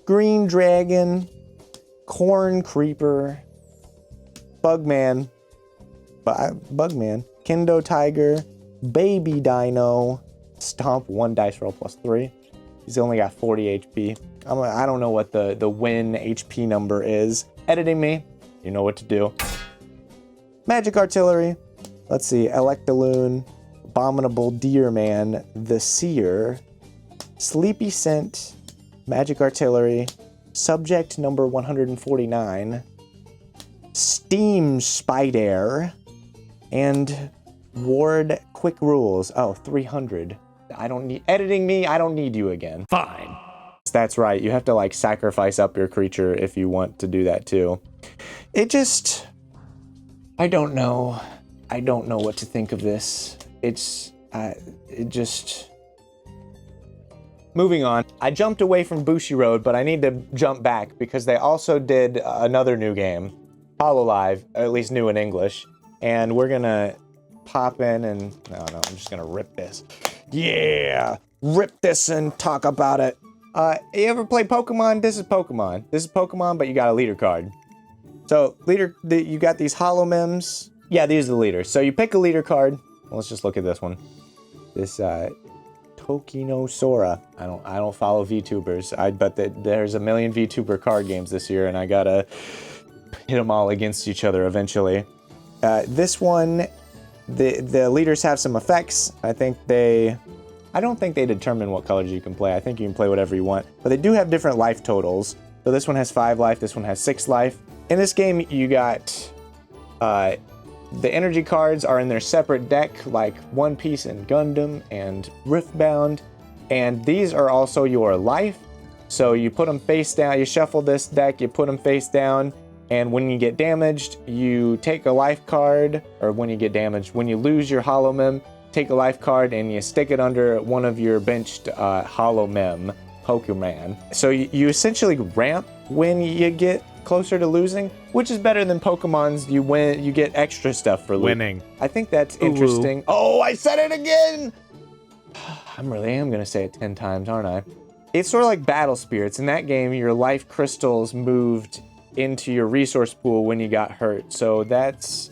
Green Dragon, Corn Creeper, Bugman, Kendo Tiger, Baby Dino, Stomp 1 dice roll plus 3. He's only got 40 HP. I don't know what the win HP number is. Editing me, you know what to do. Magic Artillery. Let's see. Electaloon, Abominable Deerman, The Seer, Sleepy Scent, Magic Artillery, Subject number 149, Steam Spider, and Ward Quick Rules. Oh, 300. I don't need... Editing me, I don't need you again. Fine. That's right. You have to, like, sacrifice up your creature if you want to do that, too. It just... I don't know. I don't know what to think of this. It just... Moving on. I jumped away from Bushiroad, but I need to jump back because they also did another new game, Hololive, or at least new in English. And we're gonna pop in and... No, I'm just gonna rip this. Yeah! Rip this and talk about it. You ever play Pokemon? This is Pokemon. This is Pokemon, but you got a leader card. So, you got these Holo Mems. Yeah, these are the leaders. So you pick a leader card. Let's just look at this one. This, Tokinosora. I don't follow VTubers. But there's a million VTuber card games this year, and I gotta hit them all against each other eventually. This one, the leaders have some effects. I don't think they determine what colors you can play. I think you can play whatever you want. But they do have different life totals. So this one has 5 life, this one has 6 life. In this game, you got... the energy cards are in their separate deck, like One Piece and Gundam and Riftbound. And these are also your life. So you put them face down, you shuffle this deck, you put them face down. And when you get damaged, you take a life card. Or when you get damaged, when you lose your Holo Mem, take a life card and you stick it under one of your benched Holo Mem Pokemon. So you essentially ramp when you get closer to losing, which is better than Pokemon's you win, you get extra stuff for winning. I think that's interesting. Oh, I said it again! I really am gonna say it 10 times, aren't I? It's sort of like Battle Spirits. In that game, your life crystals moved into your resource pool when you got hurt. So that's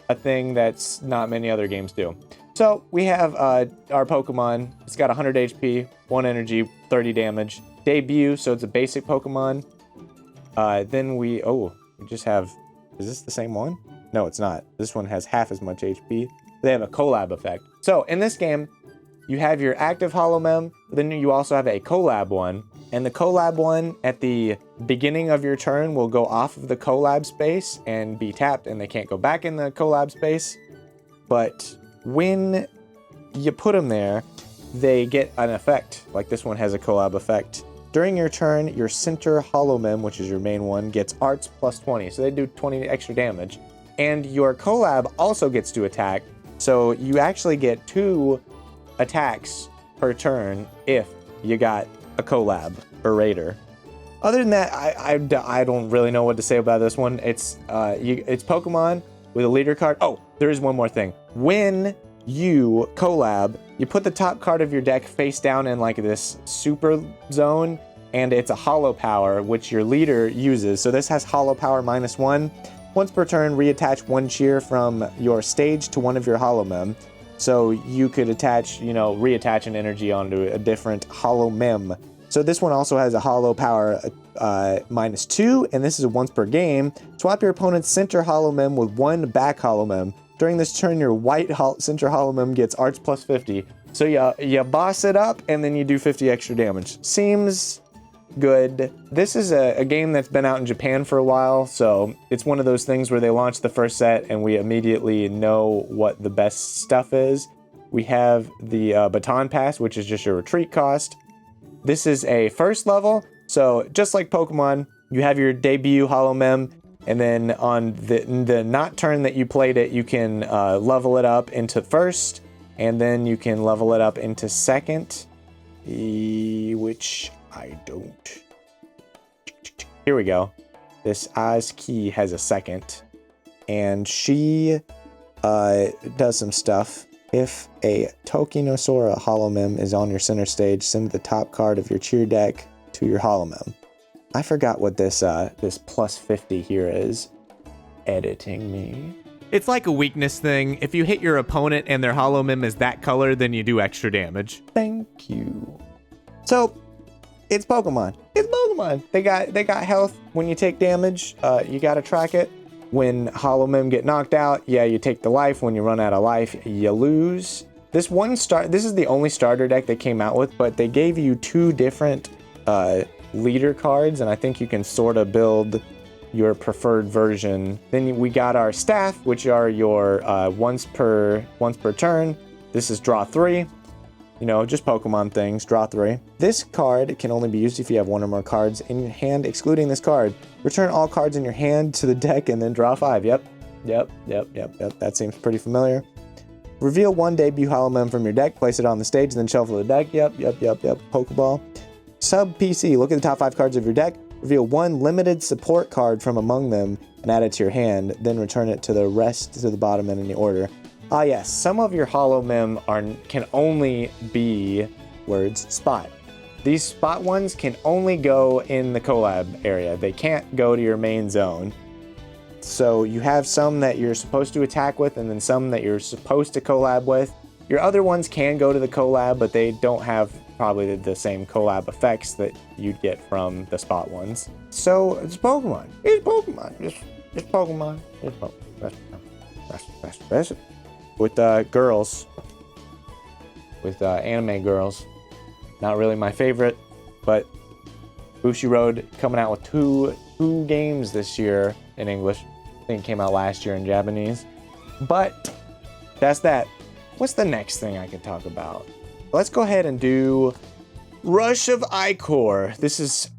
a thing that's not many other games do. So we have our Pokemon. It's got 100 HP, 1 energy, 30 damage. Debut, so it's a basic Pokemon. Then we just have... Is this the same one? No, it's not. This one has half as much HP. They have a collab effect. So in this game, you have your active Holo Mem, but then you also have a collab one. And the collab one at the beginning of your turn will go off of the collab space and be tapped, and they can't go back in the collab space. But when you put them there, they get an effect. Like this one has a collab effect. During your turn, your center Holo Mem, which is your main one, gets arts plus 20. So they do 20 extra damage. And your collab also gets to attack. So you actually get 2 attacks per turn if you got a collab or raider. Other than that, I don't really know what to say about this one. It's Pokemon with a leader card. Oh, there is one more thing. When you collab, you put the top card of your deck face down in like this super zone, and it's a hollow power, which your leader uses. So this has hollow power -1. Once per turn, reattach one cheer from your stage to one of your hollow mem. So you could attach, reattach an energy onto a different hollow mem. So this one also has a hollow power -2, and this is a once per game. Swap your opponent's center hollow mem with one back hollow mem. During this turn, your white center hollow mem gets arts plus 50. So you boss it up, and then you do 50 extra damage. Seems good. This is a game that's been out in Japan for a while, so it's one of those things where they launch the first set and we immediately know what the best stuff is. We have the Baton Pass, which is just your retreat cost. This is a first level, so just like Pokemon, you have your debut Hollow Mem, and then on the not turn that you played it, you can level it up into first, and then you can level it up into second, which I don't. Here we go. This Oz-Key has a second, and she does some stuff. If a Tokinosaura Hollow Mem is on your center stage, send the top card of your cheer deck to your Hollow Mem. I forgot what this plus 50 here is. Editing me. It's like a weakness thing. If you hit your opponent and their Hollow Mem is that color, then you do extra damage. Thank you. So, it's Pokemon. It's Pokemon. They got health when you take damage. You gotta track it. When Hollow Mem get knocked out, yeah, you take the life. When you run out of life, you lose. This is the only starter deck they came out with, but they gave you 2 different leader cards, and I think you can sort of build your preferred version. Then we got our staff, which are your once per turn. This is draw 3. Just Pokemon things, draw 3. This card can only be used if you have 1 or more cards in your hand, excluding this card. Return all cards in your hand to the deck and then draw 5. Yep. That seems pretty familiar. Reveal 1 debut Hollow Mem from your deck, place it on the stage, then shuffle the deck. Yep. Pokeball. Sub PC, look at the top 5 cards of your deck, reveal 1 limited support card from among them and add it to your hand, then return it to the rest to the bottom in any order. Ah yes, some of your Hollow Mem can only be spot. These spot ones can only go in the collab area. They can't go to your main zone. So you have some that you're supposed to attack with and then some that you're supposed to collab with. Your other ones can go to the collab, but they don't have probably the same collab effects that you'd get from the spot ones. So it's Pokemon. It's Pokemon. It's Pokemon. It's Pokemon. That's with girls. With anime girls. Not really my favorite, but Bushiroad coming out with two games this year in English. I think it came out last year in Japanese. But that's that. What's the next thing I could talk about? Let's go ahead and do Rush of Ikorr. This is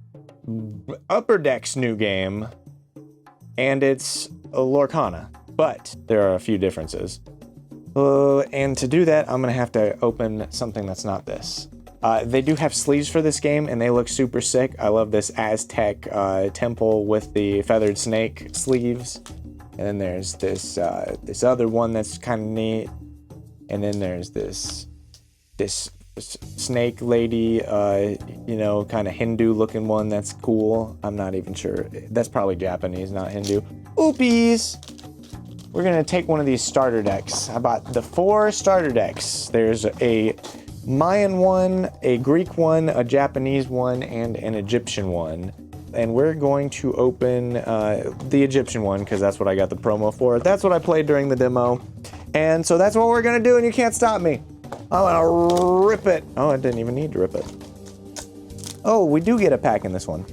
Upper Deck's new game, and it's a Lorcana, but there are a few differences. And to do that, I'm gonna have to open something that's not this. They do have sleeves for this game, and they look super sick. I love this Aztec temple with the feathered snake sleeves. And then there's this other one that's kind of neat. And then there's this snake lady, kind of Hindu-looking one that's cool. I'm not even sure. That's probably Japanese, not Hindu. Oopies! We're gonna take one of these starter decks. I bought the 4 starter decks. There's a Mayan one, a Greek one, a Japanese one, and an Egyptian one. And we're going to open the Egyptian one because that's what I got the promo for. That's what I played during the demo. And so that's what we're gonna do, and you can't stop me. I'm gonna rip it. Oh, I didn't even need to rip it. Oh, we do get a pack in this one.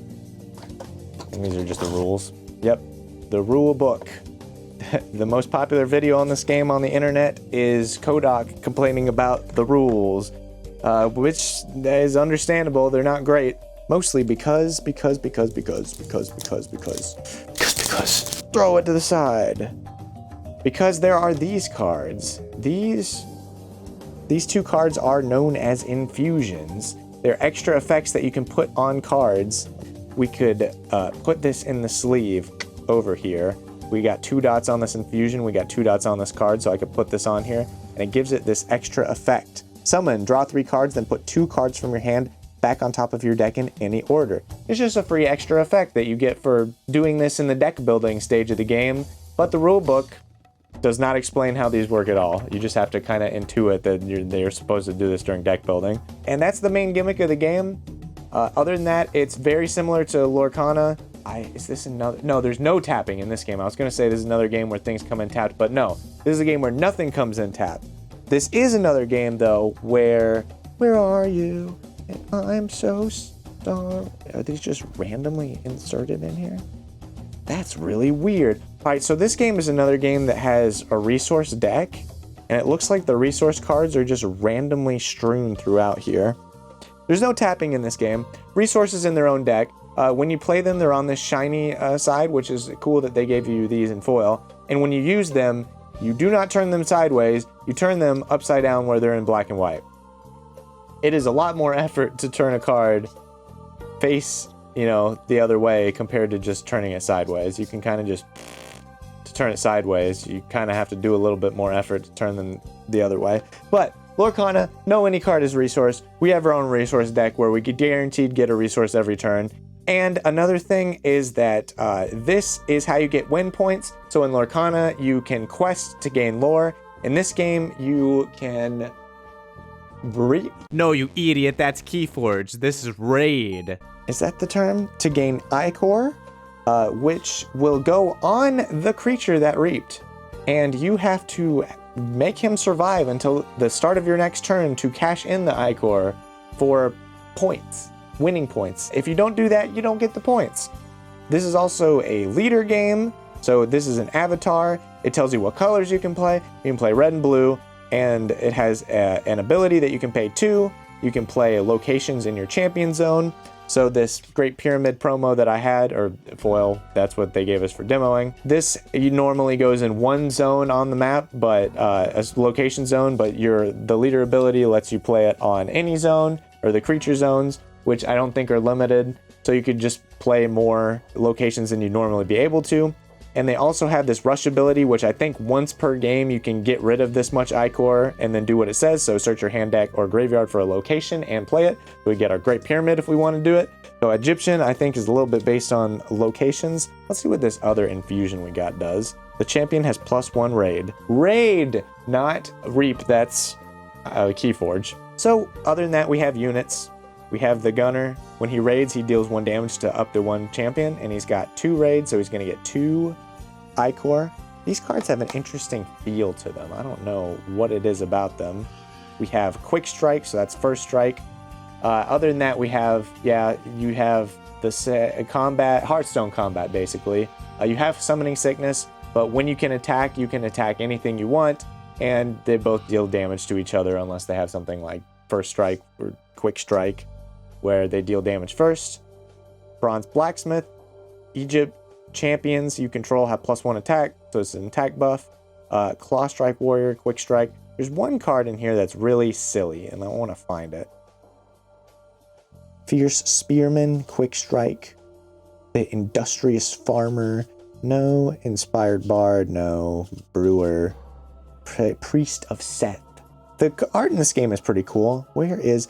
And these are just the rules. Yep, the rule book. The most popular video on this game on the internet is Kodak complaining about the rules, which is understandable. They're not great. Mostly because. Throw it to the side. Because there are these cards. These 2 cards are known as infusions. They're extra effects that you can put on cards. We could put this in the sleeve over here. We got 2 dots on this infusion. We got 2 dots on this card, so I could put this on here. And it gives it this extra effect. Summon, draw 3 cards, then put 2 cards from your hand back on top of your deck in any order. It's just a free extra effect that you get for doing this in the deck building stage of the game, but the rulebook does not explain how these work at all. You just have to kind of intuit that they're supposed to do this during deck building. And that's the main gimmick of the game. Other than that, it's very similar to Lorcana. Is this another? No, there's no tapping in this game. I was going to say this is another game where things come in tapped, but no. This is a game where nothing comes in tapped. This is another game, though, where are you? And I'm so starved. Are these just randomly inserted in here? That's really weird. All right, so this game is another game that has a resource deck, and it looks like the resource cards are just randomly strewn throughout here. There's no tapping in this game. Resources in their own deck. When you play them, they're on this shiny side, which is cool that they gave you these in foil. And when you use them, you do not turn them sideways. You turn them upside down where they're in black and white. It is a lot more effort to turn a card face, the other way compared to just turning it sideways. You can kind of just, to turn it sideways, you kind of have to do a little bit more effort to turn them the other way. But Lorcana, no any card is resource. We have our own resource deck where we could guaranteed get a resource every turn. And another thing is that this is how you get win points. So in Lorcana, you can quest to gain lore. In this game, you can No, you idiot, that's Keyforge. This is raid. Is that the term? To gain Ikorr, which will go on the creature that reaped. And you have to make him survive until the start of your next turn to cash in the Ikorr for points, winning points. If you don't do that, you don't get the points. This is also a leader game. So this is an avatar. It tells you what colors you can play. You can play red and blue, and it has an ability that you can pay 2. You can play locations in your champion zone. So this Great Pyramid promo that I had, or foil, that's what they gave us for demoing. This normally goes in one zone on the map, but a location zone, but the leader ability lets you play it on any zone, or the creature zones, which I don't think are limited. So you could just play more locations than you'd normally be able to. And they also have this rush ability, which I think once per game you can get rid of this much Ikorr and then do what it says. So search your hand deck or graveyard for a location and play it. We get our Great Pyramid if we want to do it. So Egyptian, I think, is a little bit based on locations. Let's see what this other infusion we got does. The champion has +1 raid. Raid, not reap. That's Keyforge. So other than that, we have units. We have the gunner. When he raids, he deals 1 damage to up to 1 champion, and he's got 2 raids, so he's going to get 2 Ikorr. These cards have an interesting feel to them. I don't know what it is about them. We have Quick Strike, so that's first strike. Other than that, we have, you have the combat, Hearthstone combat, basically. You have Summoning Sickness, but when you can attack anything you want, and they both deal damage to each other unless they have something like First Strike or Quick Strike, where they deal damage first. Bronze Blacksmith. Egypt champions you control have +1 attack, so it's an attack buff. Claw Strike Warrior, Quick Strike. There's one card in here that's really silly, and I want to find it. Fierce Spearman, Quick Strike. The Industrious Farmer. No. Inspired Bard. No. Brewer. Priest of Seth. The art in this game is pretty cool. Where is...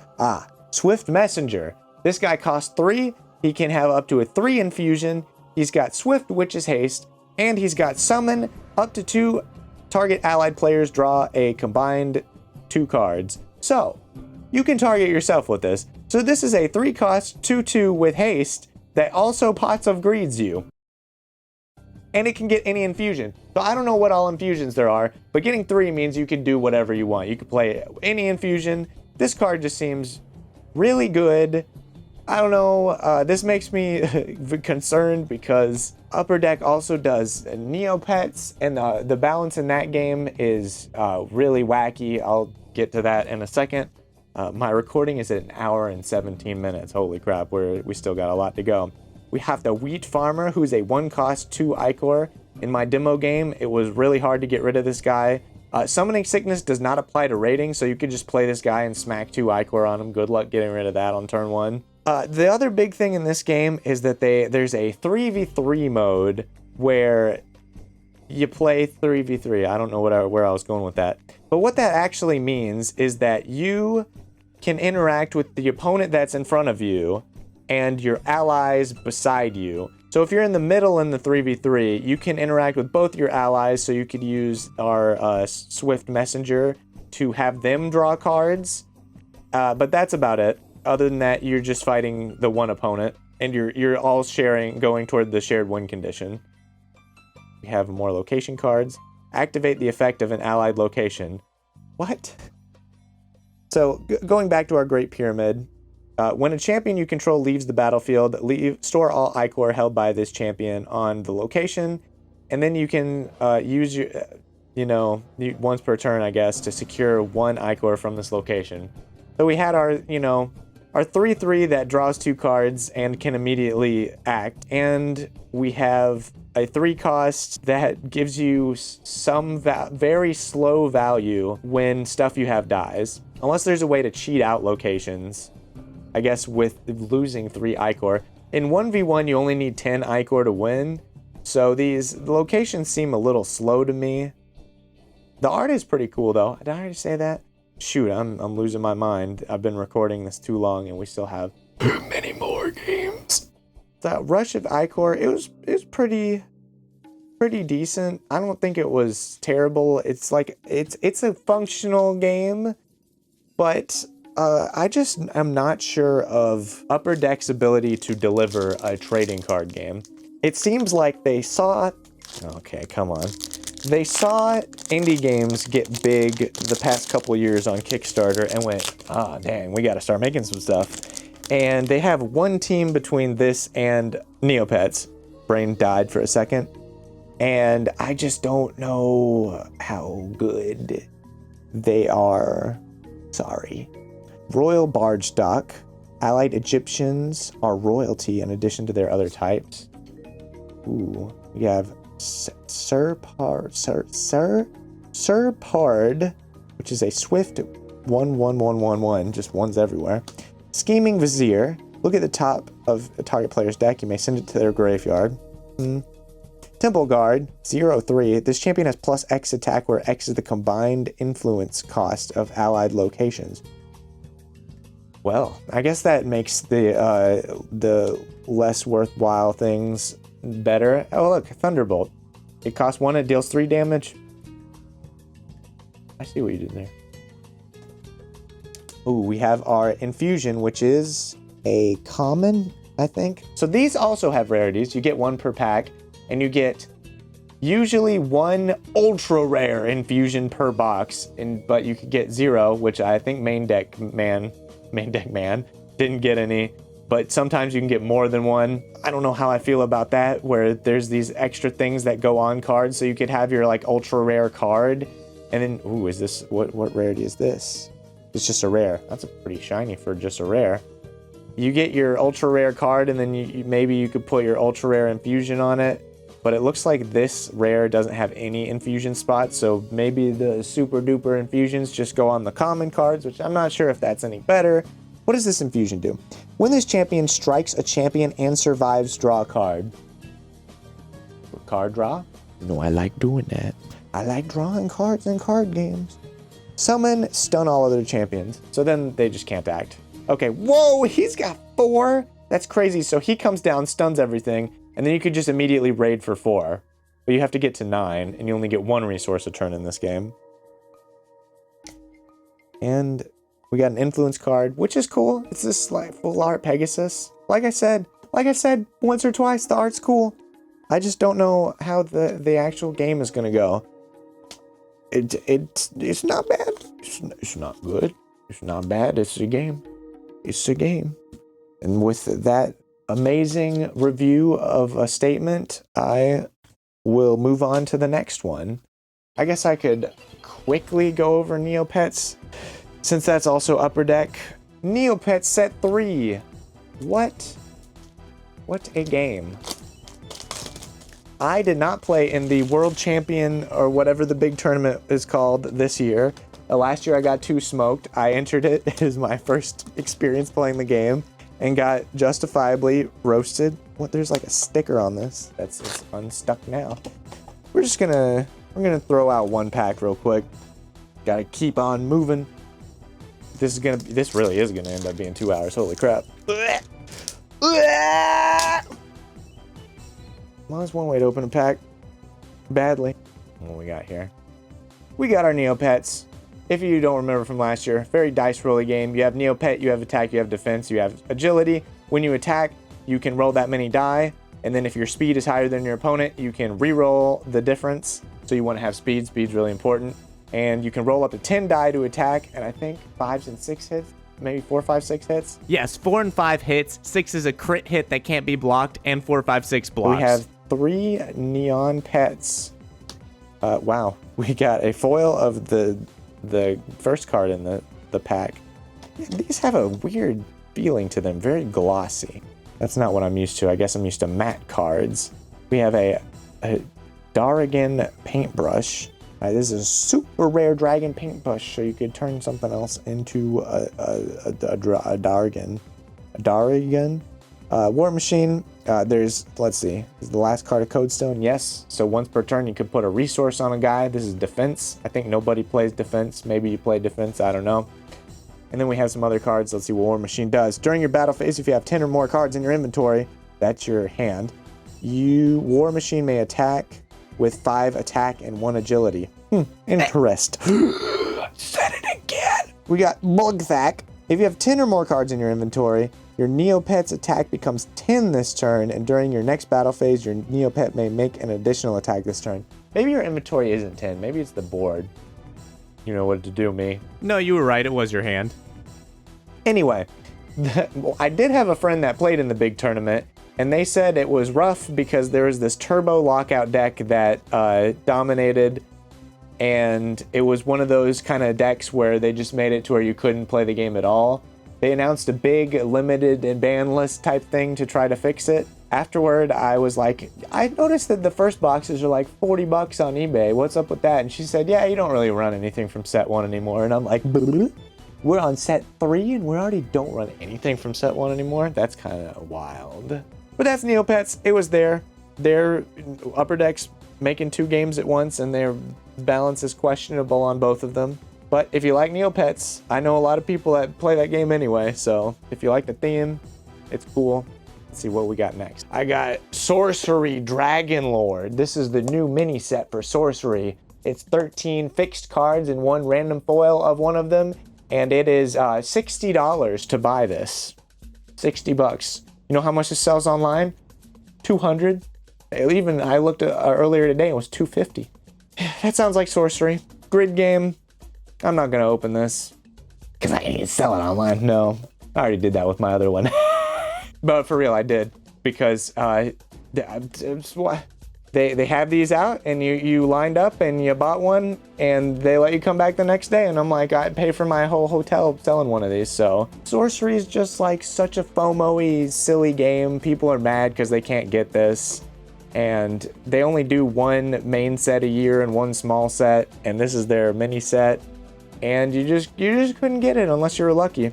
Swift Messenger. This guy costs 3. He can have up to a 3 infusion. He's got Swift Witch's Haste, and he's got Summon up to 2 target allied players draw a combined 2 cards. So, you can target yourself with this. So this is a 3-cost 2/2 with haste that also Pots of Greeds you. And it can get any infusion. So I don't know what all infusions there are, but getting 3 means you can do whatever you want. You can play any infusion. This card just seems really good. I don't know, this makes me concerned because Upper Deck also does Neopets, and the balance in that game is really wacky. I'll get to that in a second. My recording is at 1 hour and 17 minutes. Holy crap, we still got a lot to go. We have the Wheat Farmer, who's a 1-cost 2 Ikorr. In my demo game, it was really hard to get rid of this guy. Summoning Sickness does not apply to raiding, so you could just play this guy and smack 2 Ikorr on him. Good luck getting rid of that on turn 1. The other big thing in this game is that there's a 3v3 mode where you play 3v3. I don't know where I was going with that. But what that actually means is that you can interact with the opponent that's in front of you and your allies beside you. So if you're in the middle in the 3v3, you can interact with both your allies, so you could use our Swift Messenger to have them draw cards. But that's about it. Other than that, you're just fighting the one opponent, and you're all going toward the shared win condition. We have more location cards. Activate the effect of an allied location. What? So going back to our Great Pyramid, when a champion you control leaves the battlefield, store all Ikorr held by this champion on the location, and then you can use your, once per turn, I guess, to secure one Ikorr from this location. So we had our 3/3 that draws 2 cards and can immediately act, and we have a 3 cost that gives you some very slow value when stuff you have dies. Unless there's a way to cheat out locations, I guess, with losing 3 Ikorr. In 1v1, you only need 10 Ikorr to win, so the locations seem a little slow to me. The art is pretty cool, though. Did I already say that? Shoot, I'm losing my mind. I've been recording this too long, and we still have many more games. The Rush of Ikorr, it was pretty decent. I don't think it was terrible. It's like it's a functional game, but I just am not sure of Upper Deck's ability to deliver a trading card game. It seems like they saw... Okay, come on. They saw indie games get big the past couple years on Kickstarter and went, dang, we gotta start making some stuff. And they have one team between this and Neopets. Brain died for a second. And I just don't know how good they are. Sorry. Royal Barge Stock. Allied Egyptians are royalty in addition to their other types. Ooh, we have Serpard, which is a swift 1/1/1/1/1, just ones everywhere. Scheming Vizier. Look at the top of a target player's deck. You may send it to their graveyard. Temple Guard, 0/3. This champion has plus X attack, where X is the combined influence cost of allied locations. Well, I guess that makes the less worthwhile things better. Oh, look, Thunderbolt. It costs 1, it deals 3 damage. I see what you did there. Ooh, we have our Infusion, which is a common, I think. So these also have rarities. You get 1 per pack, and you get usually 1 ultra rare Infusion per box, but you could get 0, which I think main deck man didn't get any. But sometimes you can get more than 1. I don't know how I feel about that, where there's these extra things that go on cards, so you could have your like ultra rare card, and then ooh, is this what rarity is this? It's just a rare. That's a pretty shiny for just a rare. You get your ultra rare card, and then maybe you could put your ultra rare Infusion on it. But it looks like this rare doesn't have any Infusion spots, so maybe the super duper Infusions just go on the common cards, which I'm not sure if that's any better. What does this Infusion do? When this champion strikes a champion and survives, draw a card. Card draw? No, I like doing that. I like drawing cards in card games. Summon, stun all other champions. So then they just can't act. Okay, whoa, he's got 4? That's crazy. So he comes down, stuns everything, and then you could just immediately raid for 4. But you have to get to 9, and you only get 1 resource a turn in this game. And we got an influence card, which is cool. It's this like full art Pegasus. Like I said once or twice, the art's cool. I just don't know how the actual game is gonna go. It's not bad. It's not good. It's not bad. It's a game. It's a game. And with that amazing review of a statement, I will move on to the next one. I guess I could quickly go over Neopets, since that's also Upper Deck. Neopets Set 3. What a game. I did not play in the World Champion, or whatever the big tournament is called, this year. Last year I got 2 smoked. I entered it. It was my first experience playing the game, and got justifiably roasted. What? There's like a sticker on this. It's unstuck now. We're gonna throw out 1 pack real quick. Gotta keep on moving. This really is gonna end up being 2 hours. Holy crap. Well, that's one way to open a pack. Badly. What we got here? We got our Neopets. If you don't remember from last year, very dice rolly game. You have Neopet, you have attack, you have defense, you have agility. When you attack, you can roll that many die, and then if your speed is higher than your opponent, you can re-roll the difference. So you want to have speed. Speed's really important. And you can roll up to 10 die to attack, and I think 5s and 6 hits, maybe 4, 5, 6 hits. Yes, 4 and 5 hits. 6 is a crit hit that can't be blocked, and 4, 5, 6 blocks. We have 3 neon pets. Wow, we got a foil of the first card in the pack. These have a weird feeling to them, very glossy. That's not what I'm used to. I guess I'm used to matte cards. We have a Darrigan paintbrush. This is a super rare dragon paintbrush, so you could turn something else into a Darrigan. War Machine. There's, let's see, is the last card of Codestone? Yes. So once per turn, you could put a resource on a guy. This is defense. I think nobody plays defense. Maybe you play defense. I don't know. And then we have some other cards. Let's see what War Machine does. During your battle phase, if you have 10 or more cards in your inventory, that's your hand. War Machine may attack with 5 attack and 1 agility. Interest. Said it again. We got Bugthack. If you have 10 or more cards in your inventory, your Neopet's attack becomes 10 this turn, and during your next battle phase, your Neopet may make an additional attack this turn. Maybe your inventory isn't 10. Maybe it's the board. You know what to do, me. No, you were right. It was your hand. Anyway, I did have a friend that played in the big tournament, and they said it was rough because there was this turbo lockout deck that dominated, and it was one of those kind of decks where they just made it to where you couldn't play the game at all. They announced a big limited and ban list type thing to try to fix it. Afterward, I was like, I noticed that the first boxes are like $40 on eBay. What's up with that? And she said, yeah, you don't really run anything from set 1 anymore. And I'm like, we're on set 3 and we already don't run anything from set 1 anymore? That's kind of wild. But that's Neopets. It was there. Their upper decks making 2 games at once, and their balance is questionable on both of them. But if you like Neopets, I know a lot of people that play that game anyway, so if you like the theme, it's cool. Let's see what we got next. I got Sorcery Dragonlord. This is the new mini set for Sorcery. It's 13 fixed cards and 1 random foil of one of them, and it is $60 to buy this. $60. You know how much this sells online? $200. Even I looked earlier today, it was $250. That sounds like Sorcery. Grid game. I'm not gonna open this because I ain't sell it online. No, I already did that with my other one. But for real, I did, because they have these out, and you lined up and you bought one, and they let you come back the next day, and I'm like, I'd pay for my whole hotel selling one of these. So Sorcery is just like such a FOMO-y, silly game. People are mad because they can't get this. And they only do 1 main set a year and 1 small set, and this is their mini set. And you just couldn't get it unless you were lucky.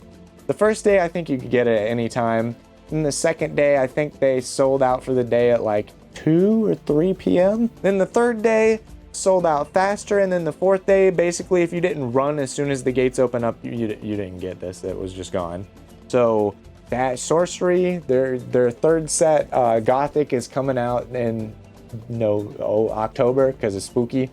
The first day, I think you could get it at any time. And the second day, I think they sold out for the day at like 2 or 3 p.m. Then the third day sold out faster, and then the fourth day, basically, if you didn't run as soon as the gates open up, you didn't get this. It was just gone. So that Sorcery, their third set, Gothic, is coming out in October because it's spooky.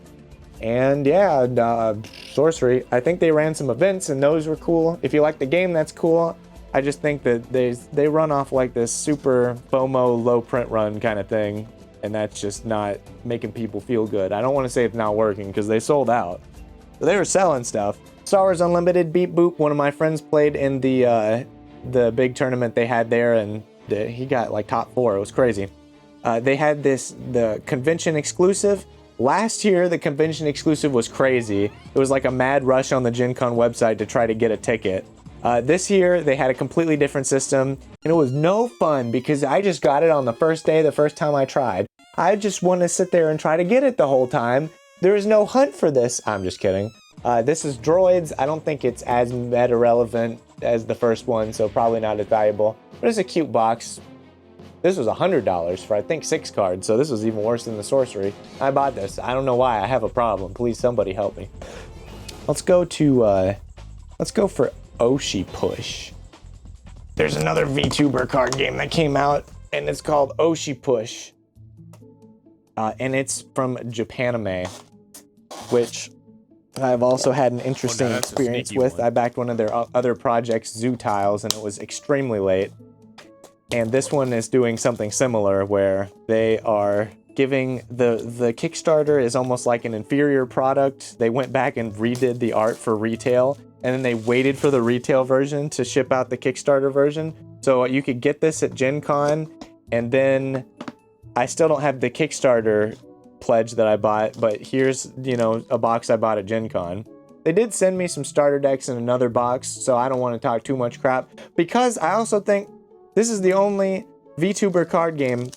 And yeah, Sorcery, I think they ran some events and those were cool. If you like the game, that's cool. I just think that they run off like this super FOMO low print run kind of thing, and that's just not making people feel good. I don't want to say it's not working because they sold out. But they were selling stuff. Star Wars Unlimited Beep Boop, one of my friends played in the big tournament they had there, and he got like top 4. It was crazy. They had the convention exclusive. Last year, the convention exclusive was crazy. It was like a mad rush on the Gencon website to try to get a ticket. This year, they had a completely different system, and it was no fun because I just got it on the first day, the first time I tried. I just want to sit there and try to get it the whole time. There is no hunt for this. I'm just kidding. This is droids. I don't think it's as meta relevant as the first one, so probably not as valuable. But it's a cute box. This was $100 for, I think, 6 cards, so this was even worse than the Sorcery. I bought this. I don't know why. I have a problem. Please, somebody help me. Let's go for Oshi Push. There's another VTuber card game that came out, and it's called Oshi Push. And it's from Japanime, which I've also had an interesting experience with. I backed one of their other projects, Zoo Tiles, and it was extremely late. And this one is doing something similar, where they are giving the Kickstarter is almost like an inferior product. They went back and redid the art for retail, and then they waited for the retail version to ship out the Kickstarter version. So you could get this at Gencon, and then I still don't have the Kickstarter pledge that I bought, but here's, you know, a box I bought at Gencon. They did send me some starter decks in another box, so I don't want to talk too much crap, because I also think this is the only VTuber card game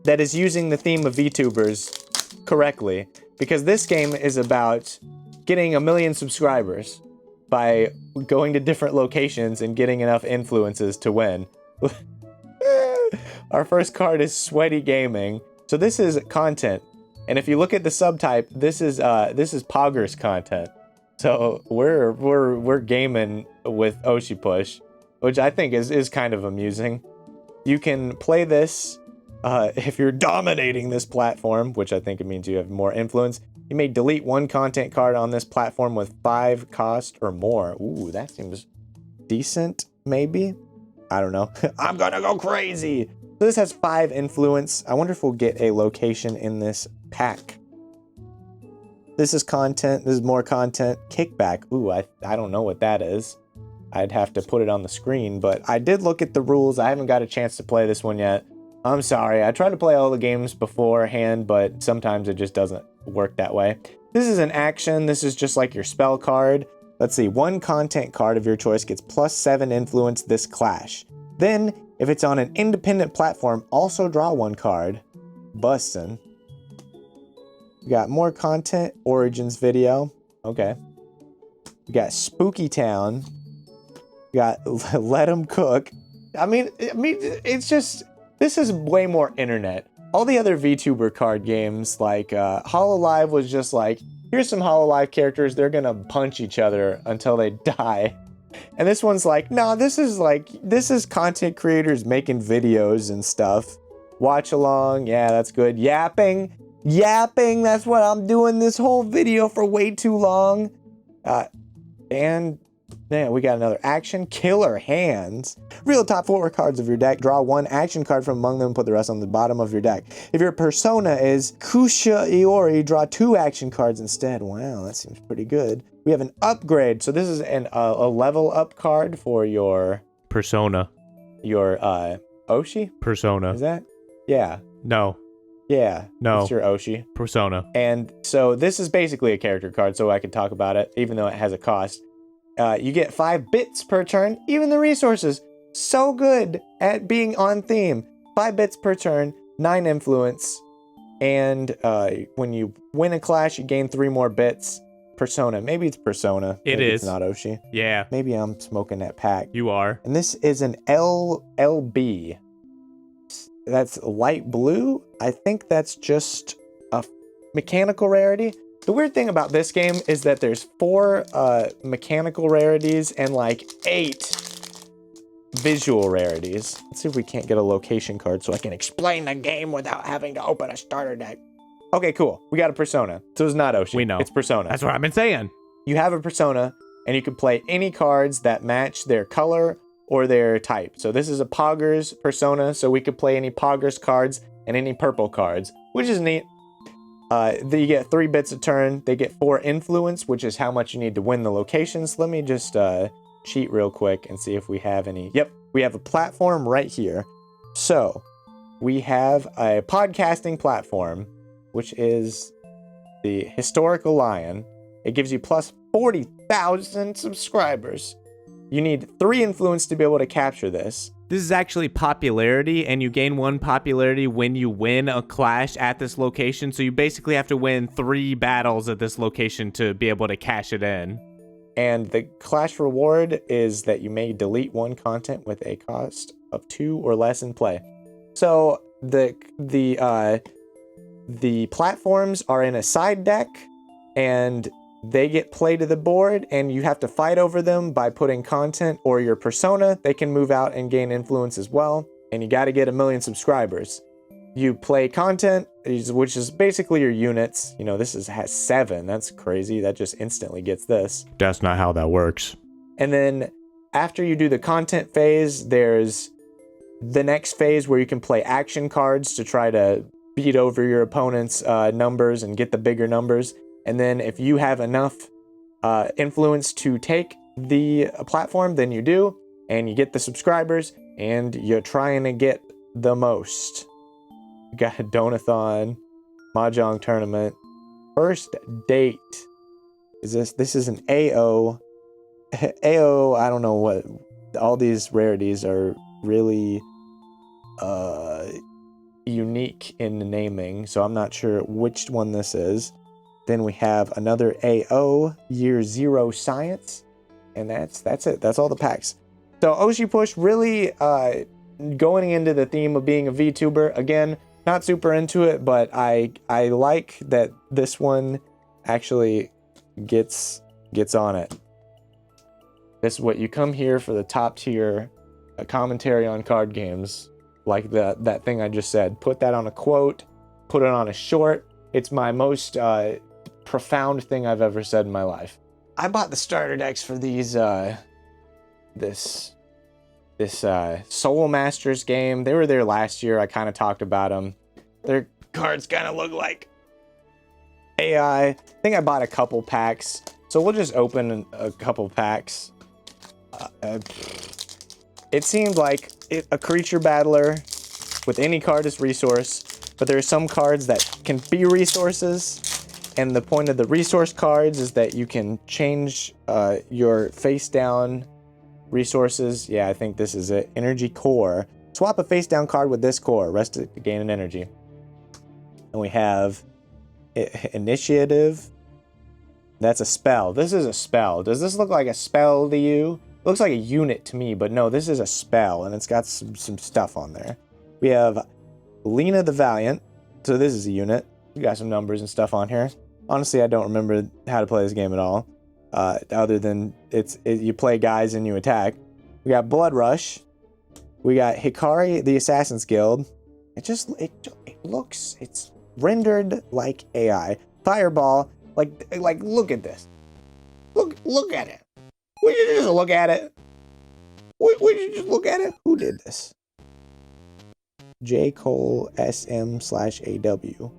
that is using the theme of VTubers correctly, because this game is about getting 1 million subscribers by going to different locations and getting enough influences to win. Our first card is Sweaty Gaming. So this is content. And if you look at the subtype, this is Poggers content. So we're gaming with Oshi Push, which I think is kind of amusing. You can play this if you're dominating this platform, which I think it means you have more influence. You may delete 1 content card on this platform with 5 cost or more. Ooh, that seems decent, maybe? I don't know. I'm gonna go crazy! So this has 5 influence. I wonder if we'll get a location in this pack. This is content. This is more content. Kickback. Ooh, I don't know what that is. I'd have to put it on the screen, but I did look at the rules. I haven't got a chance to play this one yet. I'm sorry. I try to play all the games beforehand, but sometimes it just doesn't work that way. This is an action. This is just like your spell card. Let's see. 1 content card of your choice gets +7 influence this clash. Then, if it's on an independent platform, also draw 1 card. Bustin'. We got more content. Origins video. Okay. We got Spooky Town. We got Let 'em Cook. I mean, it's just... This is way more internet. All the other VTuber card games, like Hololive was just like, here's some Hololive characters, they're gonna punch each other until they die. And this one's like, no, this is content creators making videos and stuff. Watch along, yeah, that's good. Yapping, that's what I'm doing this whole video for way too long. And yeah, we got another action. Killer Hands. Reveal the top 4 cards of your deck. Draw 1 action card from among them and put the rest on the bottom of your deck. If your persona is Kusha Iori, draw 2 action cards instead. Wow, that seems pretty good. We have an upgrade. So this is a level up card for your... Persona. Your Oshi? Persona. Is that? Yeah. No. Yeah. No. It's your Oshi. Persona. And so this is basically a character card, so I could talk about it, even though it has a cost. You get 5 bits per turn. Even the resources, so good at being on theme. 5 bits per turn, 9 influence, and when you win a clash, you gain 3 more bits. Persona, maybe it's Persona. Maybe it's not Oshi. Yeah. Maybe I'm smoking that pack. You are. And this is an LB. That's light blue. I think that's just a mechanical rarity. The weird thing about this game is that there's 4 mechanical rarities and like 8 visual rarities. Let's see if we can't get a location card so I can explain the game without having to open a starter deck. Okay, cool. We got a Persona. So it's not Oshi. We know. It's Persona. That's what I've been saying. You have a Persona, and you can play any cards that match their color or their type. So this is a Poggers Persona, so we could play any Poggers cards and any purple cards, which is neat. You get 3 bits a turn. They get 4 influence, which is how much you need to win the locations. Let me just cheat real quick and see if we have any. Yep, we have a platform right here. So we have a podcasting platform, which is the Historical Lion. It gives you plus 40,000 subscribers. You need 3 influence to be able to capture this. This is actually popularity, and you gain 1 popularity when you win a clash at this location. So you basically have to win 3 battles at this location to be able to cash it in. And the clash reward is that you may delete 1 content with a cost of 2 or less in play. So the platforms are in a side deck, and they get play to the board, and you have to fight over them by putting content or your persona. They can move out and gain influence as well, and you got to get 1 million subscribers. You play content, which is basically your units. You know, this has 7. That's crazy. That just instantly gets this. That's not how that works. And then after you do the content phase, there's the next phase where you can play action cards to try to beat over your opponent's numbers and get the bigger numbers. And then if you have enough influence to take the platform, then you do, and you get the subscribers, and you're trying to get the most. You got a Donathon, Mahjong tournament, first date. This is an AO. AO, I don't know what, all these rarities are really unique in the naming, so I'm not sure which one this is. Then we have another AO, Year 0 Science, and that's it. That's all the packs. So Oshi Push really going into the theme of being a VTuber. Again, not super into it, but I like that this one actually gets on it. This is what you come here for, the top tier commentary on card games, like that thing I just said. Put that on a quote, put it on a short. It's my most profound thing I've ever said in my life. I bought the starter decks for these this Soul Masters game. They were there last year. I kind of talked about them. Their cards kind of look like AI. I think I bought a couple packs, so we'll just open a couple packs. It seemed like a creature battler with any card as resource, but there are some cards that can be resources, and the point of the resource cards is that you can change your face down resources. Yeah, I think this is it. Energy core. Swap a face down card with this core. Rest it to gain an energy. And we have initiative. That's a spell. This is a spell. Does this look like a spell to you? It looks like a unit to me, but no, this is a spell, and it's got some stuff on there. We have Lena the Valiant. So this is a unit. We got some numbers and stuff on here. Honestly, I don't remember how to play this game at all. Other than you play guys and you attack. We got Blood Rush. We got Hikari the Assassin's Guild. It's rendered like AI. Fireball. Like look at this. Look at it. Would you just look at it? Would you just look at it? Who did this? J. Cole SM/AW.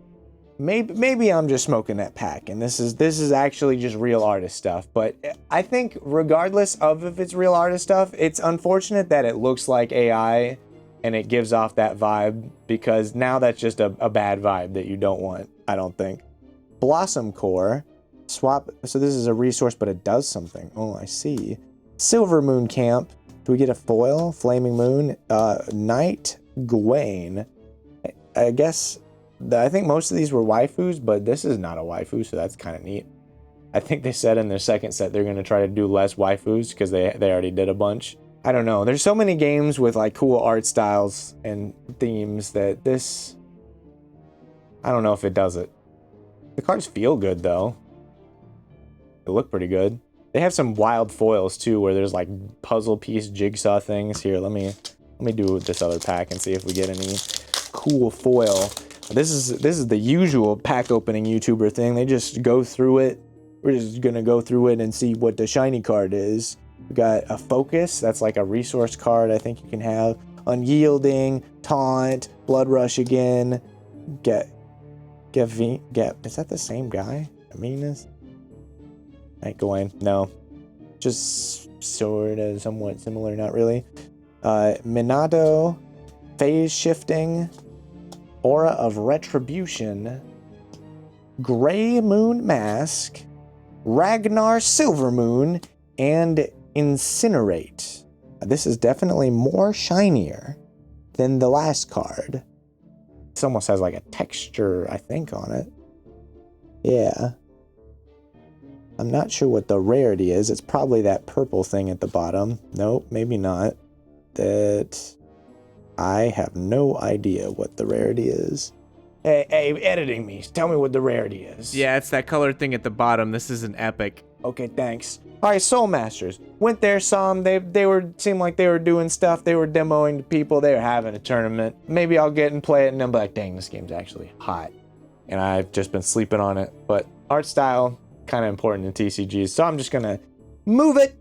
Maybe I'm just smoking that pack, and this is actually just real artist stuff. But I think regardless of if it's real artist stuff, it's unfortunate that it looks like AI and it gives off that vibe, because now that's just a bad vibe that you don't want, I don't think. Blossom Core. Swap. So this is a resource, but it does something. Oh, I see. Silver Moon Camp. Do we get a foil? Flaming Moon. Night Gwaine. I guess. I think most of these were waifus, but this is not a waifu, so that's kind of neat. I think they said in their second set they're going to try to do less waifus because they already did a bunch. I don't know. There's so many games with like cool art styles and themes that this... I don't know if it does it. The cards feel good though. They look pretty good. They have some wild foils too, where there's like puzzle piece jigsaw things. Here, let me do this other pack and see if we get any cool foil. This is the usual pack opening YouTuber thing. They just go through it. We're just gonna go through it and see what the shiny card is. We got a focus. That's like a resource card I think you can have. Unyielding, taunt, blood rush again. Get. Is that the same guy? I mean this. Night Gwaine. No. Just sort of somewhat similar, not really. Minato, phase shifting. Aura of Retribution, Gray Moon Mask, Ragnar Silvermoon, and Incinerate. This is definitely more shinier than the last card. This almost has like a texture, I think, on it. Yeah. I'm not sure what the rarity is. It's probably that purple thing at the bottom. Nope, maybe not. I have no idea what the rarity is. Hey, editing me. Tell me what the rarity is. Yeah, it's that colored thing at the bottom. This is an epic. Okay, thanks. All right, Soul Masters. Went there, saw them. They seemed like they were doing stuff. They were demoing to people. They were having a tournament. Maybe I'll get and play it, and then be like, dang, this game's actually hot. And I've just been sleeping on it. But art style, kind of important in TCGs. So I'm just gonna move it.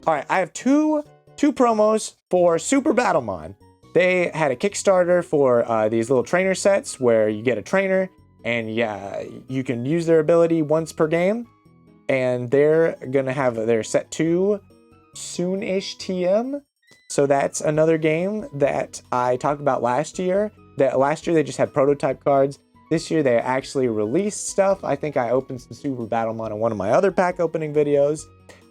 All right, I have two promos for Super Battlemon. They had a Kickstarter for these little trainer sets where you get a trainer, and yeah, you can use their ability once per game. And they're gonna have their set 2 soon-ish TM. So that's another game that I talked about last year. That last year they just had prototype cards. This year they actually released stuff. I think I opened some Super Battlemon in one of my other pack opening videos.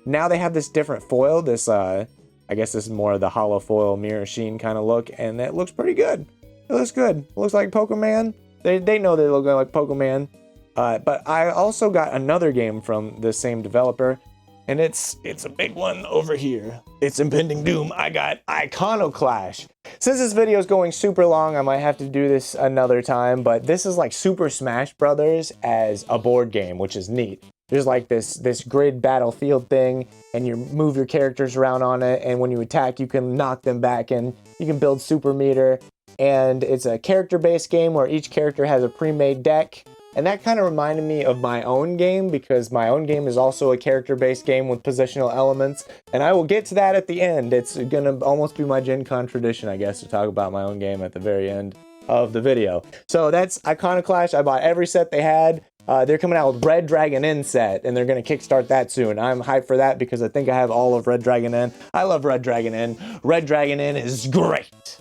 Now they have this different foil. This I guess this is more of the hollow foil mirror sheen kind of look, and it looks pretty good. It looks good. It looks like Pokemon. They know they look like Pokemon. But I also got another game from the same developer, and it's a big one over here. It's impending doom. I got Iconoclash. Since this video is going super long, I might have to do this another time, but this is like Super Smash Brothers as a board game, which is neat. There's like this grid battlefield thing, and you move your characters around on it, and when you attack, you can knock them back, and you can build super meter. And it's a character-based game where each character has a pre-made deck. And that kind of reminded me of my own game, because my own game is also a character-based game with positional elements. And I will get to that at the end. It's gonna almost be my Gen Con tradition, I guess, to talk about my own game at the very end of the video. So that's Iconoclash. I bought every set they had. They're coming out with Red Dragon Inn set, and they're going to kickstart that soon. I'm hyped for that because I think I have all of Red Dragon Inn. I love Red Dragon Inn. Red Dragon Inn is great.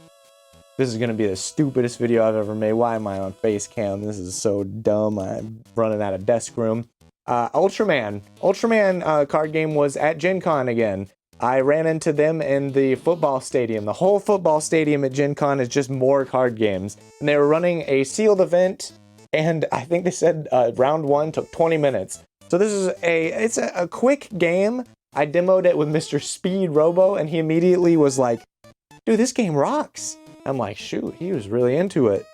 This is going to be the stupidest video I've ever made. Why am I on face cam? This is so dumb. I'm running out of desk room. Ultraman. Ultraman card game was at Gen Con again. I ran into them in the football stadium. The whole football stadium at Gen Con is just more card games. And they were running a sealed event, and I think they said round 1 took 20 minutes. So this is it's a quick game. I demoed it with Mr. Speed Robo, and he immediately was like, dude, this game rocks. I'm like, shoot, he was really into it.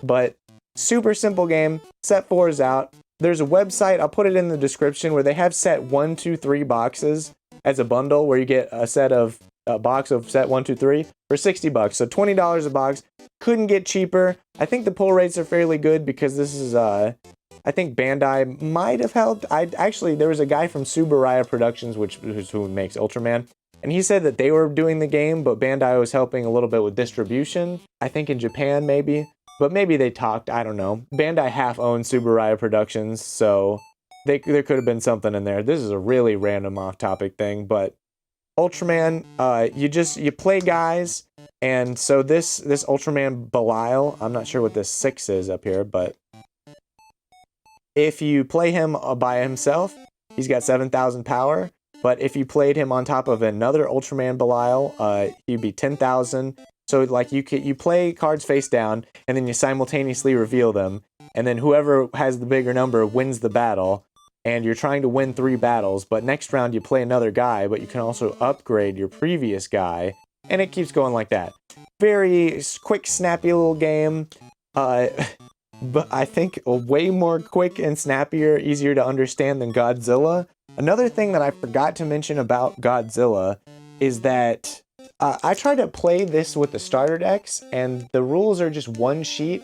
But super simple game. Set 4 is out. There's a website, I'll put it in the description, where they have set 1, 2, 3 boxes as a bundle, where you get a box of set 1, 2, 3 for $60. So $20 a box. Couldn't get cheaper. I think the pull rates are fairly good because this is I think Bandai might have helped. There was a guy from Subaraya Productions, who makes Ultraman, and he said that they were doing the game, but Bandai was helping a little bit with distribution. I think in Japan maybe, but maybe they talked. I don't know. Bandai half owns Subaraya Productions, so there could have been something in there. This is a really random off-topic thing, but Ultraman, you play guys, and so this Ultraman Belial, I'm not sure what this 6 is up here, but if you play him by himself, he's got 7,000 power, but if you played him on top of another Ultraman Belial, he'd be 10,000. So like you play cards face down, and then you simultaneously reveal them, and then whoever has the bigger number wins the battle. And you're trying to win 3 battles, but next round you play another guy, but you can also upgrade your previous guy, and it keeps going like that. Very quick, snappy little game, but I think way more quick and snappier, easier to understand than Godzilla. Another thing that I forgot to mention about Godzilla is that I tried to play this with the starter decks, and the rules are just one sheet.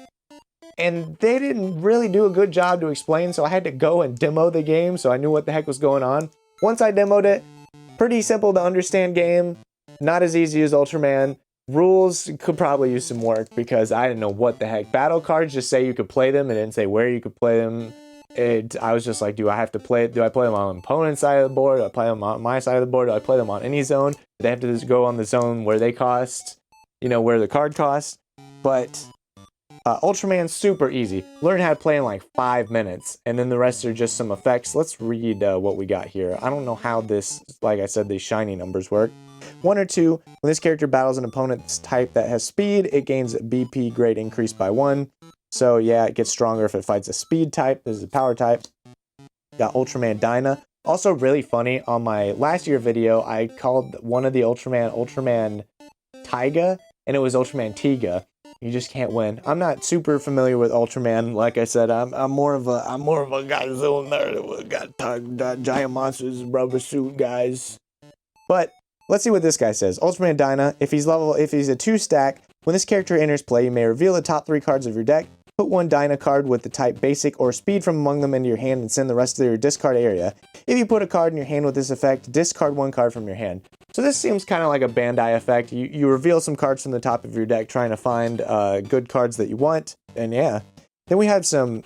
And they didn't really do a good job to explain, so I had to go and demo the game so I knew what the heck was going on. Once I demoed it, pretty simple to understand game, not as easy as Ultraman. Rules could probably use some work because I didn't know what the heck. Battle cards just say you could play them, and didn't say where you could play them. I was just like, do I play them on opponent's side of the board? Do I play them on my side of the board? Do I play them on any zone? Do they have to just go on the zone where they cost, where the card costs? But Ultraman's super easy. Learn how to play in like 5 minutes, and then the rest are just some effects. Let's read what we got here. I don't know how this, like I said, these shiny numbers work. 1 or 2, when this character battles an opponent's type that has speed, it gains BP grade increase by 1. So yeah, it gets stronger if it fights a speed type. This is a power type. Got Ultraman Dyna. Also really funny, on my last year video, I called one of the Ultraman Taiga, and it was Ultraman Tiga. You just can't win. I'm not super familiar with Ultraman. Like I said, I'm more of a Godzilla nerd. Got giant monsters, rubber suit guys. But let's see what this guy says. Ultraman Dyna. If he's a 2 stack, when this character enters play, you may reveal the top 3 cards of your deck. Put 1 Dyna card with the type Basic or Speed from among them into your hand and send the rest to your discard area. If you put a card in your hand with this effect, discard 1 card from your hand. So this seems kind of like a Bandai effect. You reveal some cards from the top of your deck, trying to find good cards that you want, and yeah. Then we have some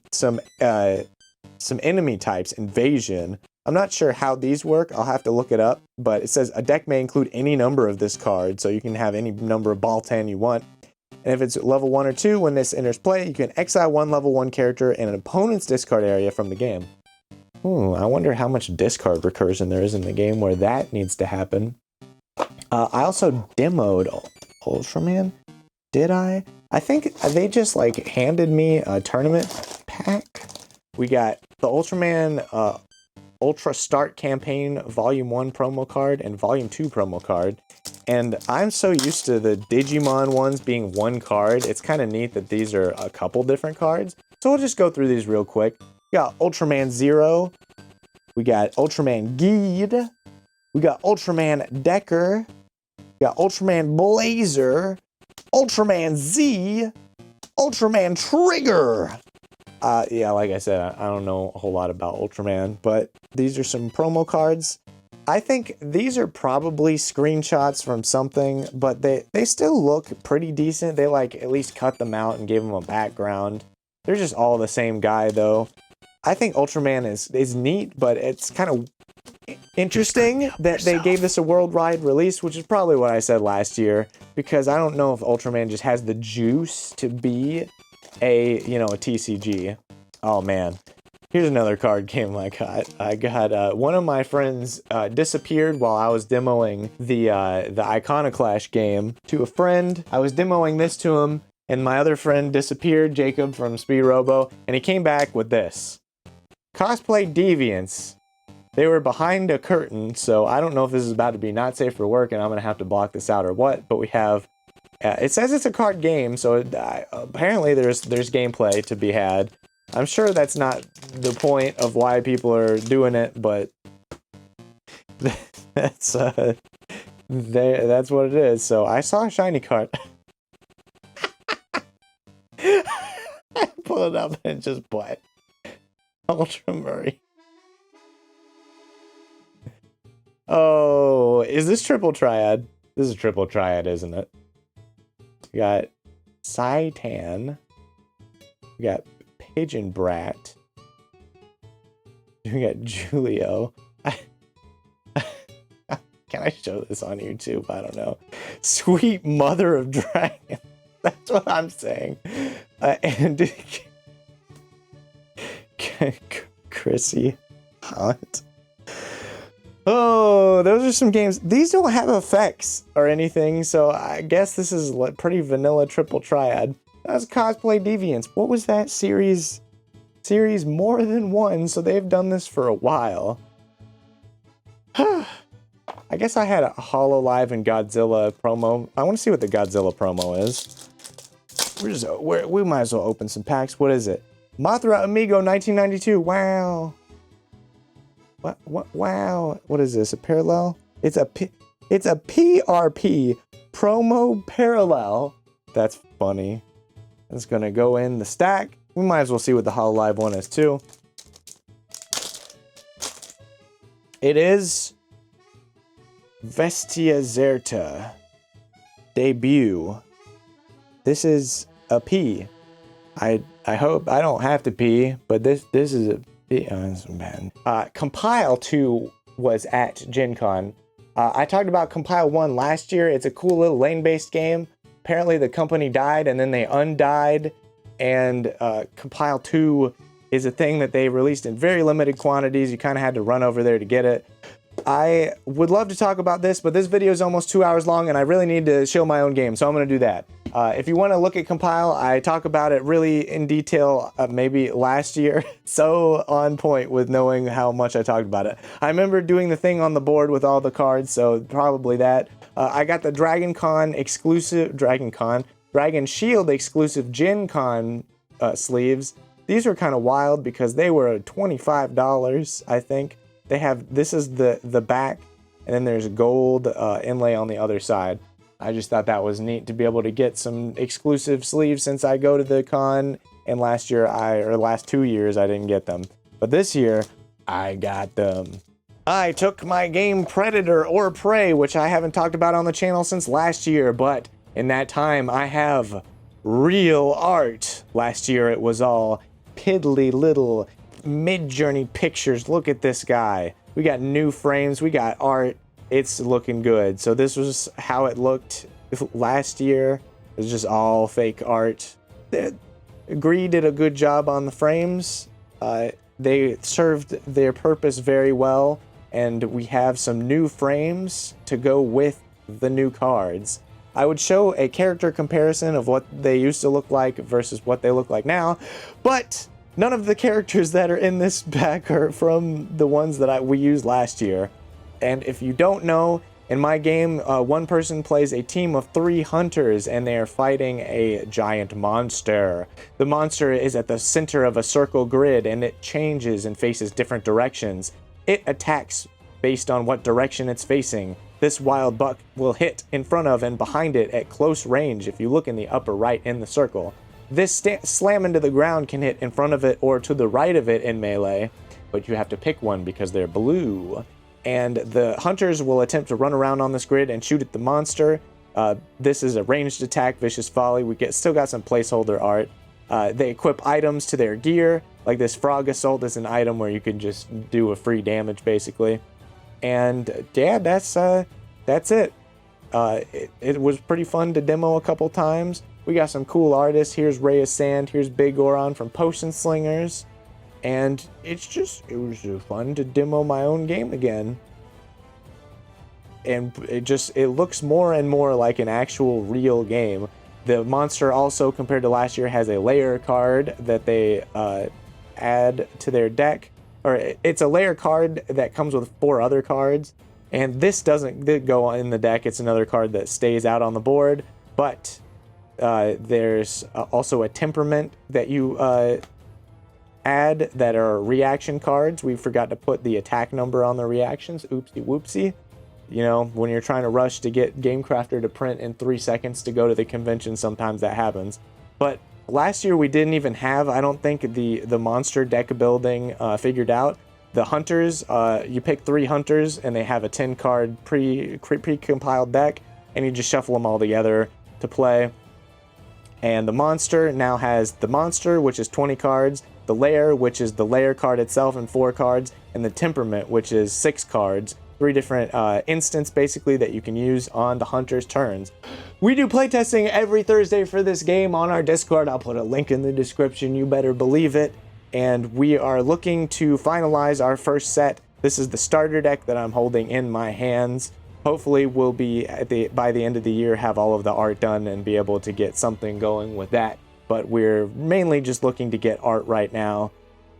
enemy types. Invasion. I'm not sure how these work. I'll have to look it up. But it says a deck may include any number of this card, so you can have any number of Baltan you want. And if it's level 1 or 2, when this enters play, you can exile 1 level 1 character in an opponent's discard area from the game. I wonder how much discard recursion there is in the game where that needs to happen. I also demoed Ultraman. Did I? I think they just like handed me a tournament pack. We got the Ultraman Ultra Start Campaign Volume 1 promo card and Volume 2 promo card. And I'm so used to the Digimon ones being 1 card. It's kind of neat that these are a couple different cards. So we'll just go through these real quick. We got Ultraman Zero. We got Ultraman Geed. We got Ultraman Decker. We got Ultraman Blazer. Ultraman Z. Ultraman Trigger. Yeah, like I said, I don't know a whole lot about Ultraman, but these are some promo cards. I think these are probably screenshots from something, but they still look pretty decent. They like at least cut them out and gave them a background. They're just all the same guy though. I think Ultraman is neat, but it's kind of interesting that they gave this a worldwide release, which is probably what I said last year, because I don't know if Ultraman just has the juice to be a TCG. Oh man. Here's another card game I got. One of my friends disappeared while I was demoing the Iconoclash game to a friend. I was demoing this to him, and my other friend disappeared, Jacob from Speed Robo, and he came back with this. Cosplay Deviants. They were behind a curtain, so I don't know if this is about to be not safe for work, and I'm going to have to block this out or what, but we have... it says it's a card game, so apparently there's gameplay to be had. I'm sure that's not the point of why people are doing it, but that's what it is. So I saw a shiny card. I pull it up and just what? Ultra Murray. Oh, is this triple triad? This is triple triad, isn't it? We got Saitan. We got Pigeon Brat. We got Julio. Can I show this on YouTube? I don't know. Sweet Mother of Dragons. That's what I'm saying. And Chrissy Hunt. Oh, those are some games. These don't have effects or anything, so I guess this is pretty vanilla triple triad. That's Cosplay Deviants. What was that series? Series more than one, so they've done this for a while. I guess I had a Hololive and Godzilla promo. I want to see what the Godzilla promo is. We might as well open some packs. What is it? Mothra Amigo 1992. Wow. What? Wow. What is this? A parallel? It's a PRP promo parallel. That's funny. It's gonna go in the stack. We might as well see what the Hololive one is too. It is Vestia Zerta debut. This is a P. I hope I don't have to pee, but this is a P. Oh, this is bad. Compile 2 was at Gencon. I talked about Compile 1 last year. It's a cool little lane-based game. Apparently the company died and then they undied, and Compile 2 is a thing that they released in very limited quantities. You kind of had to run over there to get it. I would love to talk about this, but this video is almost 2 hours long and I really need to show my own game, so I'm going to do that. If you want to look at Compile, I talk about it really in detail maybe last year. So on point with knowing how much I talked about it. I remember doing the thing on the board with all the cards, so probably that. I got the DragonCon exclusive, DragonShield exclusive Gencon sleeves. These were kind of wild because they were $25, I think. This is the back, and then there's gold inlay on the other side. I just thought that was neat to be able to get some exclusive sleeves since I go to the con, and last 2 years I didn't get them. But this year, I got them. I took my game Predator or Prey, which I haven't talked about on the channel since last year, but in that time I have real art. Last year it was all piddly little mid-journey pictures. Look at this guy. We got new frames, we got art. It's looking good. So this was how it looked last year. It was just all fake art. Agree did a good job on the frames. They served their purpose very well, and we have some new frames to go with the new cards. I would show a character comparison of what they used to look like versus what they look like now, but none of the characters that are in this pack are from the ones that we used last year. And if you don't know, in my game, one person plays a team of 3 hunters, and they are fighting a giant monster. The monster is at the center of a circle grid, and it changes and faces different directions. It attacks based on what direction it's facing. This wild buck will hit in front of and behind it at close range if you look in the upper right in the circle. This slam into the ground can hit in front of it or to the right of it in melee, but you have to pick one because they're blue. And the hunters will attempt to run around on this grid and shoot at the monster. This is a ranged attack, Vicious Folly. Still got some placeholder art. They equip items to their gear, like this Frog Assault is an item where you can just do a free damage, basically. And yeah, that's it. It was pretty fun to demo a couple times. We got some cool artists. Here's Ray of Sand. Here's Big Goron from Potion Slingers. And it was fun to demo my own game again. And it looks more and more like an actual real game. The monster also, compared to last year, has a layer card that they add to their deck. Or it's a layer card that comes with 4 other cards. And this doesn't go in the deck. It's another card that stays out on the board. But there's also a temperament that you add that are reaction cards. We forgot to put the attack number on the reactions. Oopsie whoopsie. You know, when you're trying to rush to get GameCrafter to print in 3 seconds to go to the convention, sometimes that happens. But last year we didn't even have, I don't think, the monster deck building figured out. The hunters, you pick 3 hunters and they have a 10-card pre-compiled deck, and you just shuffle them all together to play. And the monster now has the monster, which is 20 cards, the layer, which is the layer card itself and 4 cards, and the temperament, which is 6 cards. 3 different instants, basically, that you can use on the hunter's turns. We do playtesting every Thursday for this game on our Discord. I'll put a link in the description, you better believe it. And we are looking to finalize our first set. This is the starter deck that I'm holding in my hands. Hopefully we'll be, by the end of the year, have all of the art done and be able to get something going with that. But we're mainly just looking to get art right now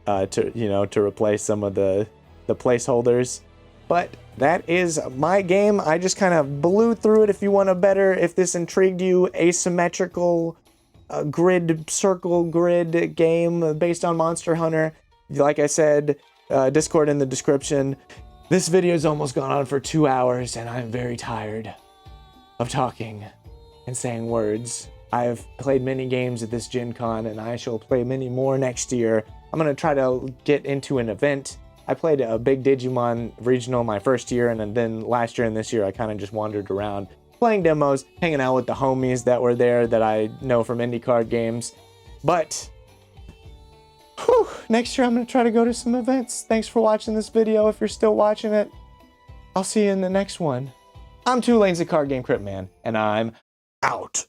to replace some of the placeholders. But that is my game. I just kind of blew through it. If this intrigued you, asymmetrical circle grid game based on Monster Hunter. Like I said, Discord in the description. This video has almost gone on for 2 hours, and I'm very tired of talking and saying words. I've played many games at this Gen Con, and I shall play many more next year. I'm going to try to get into an event. I played a big Digimon regional my first year, and then last year and this year I kind of just wandered around playing demos, hanging out with the homies that were there that I know from indie card games. But next year I'm going to try to go to some events. Thanks for watching this video. If you're still watching it, I'll see you in the next one. I'm 2 Lanes of Card Game Crypt Man, and I'm out.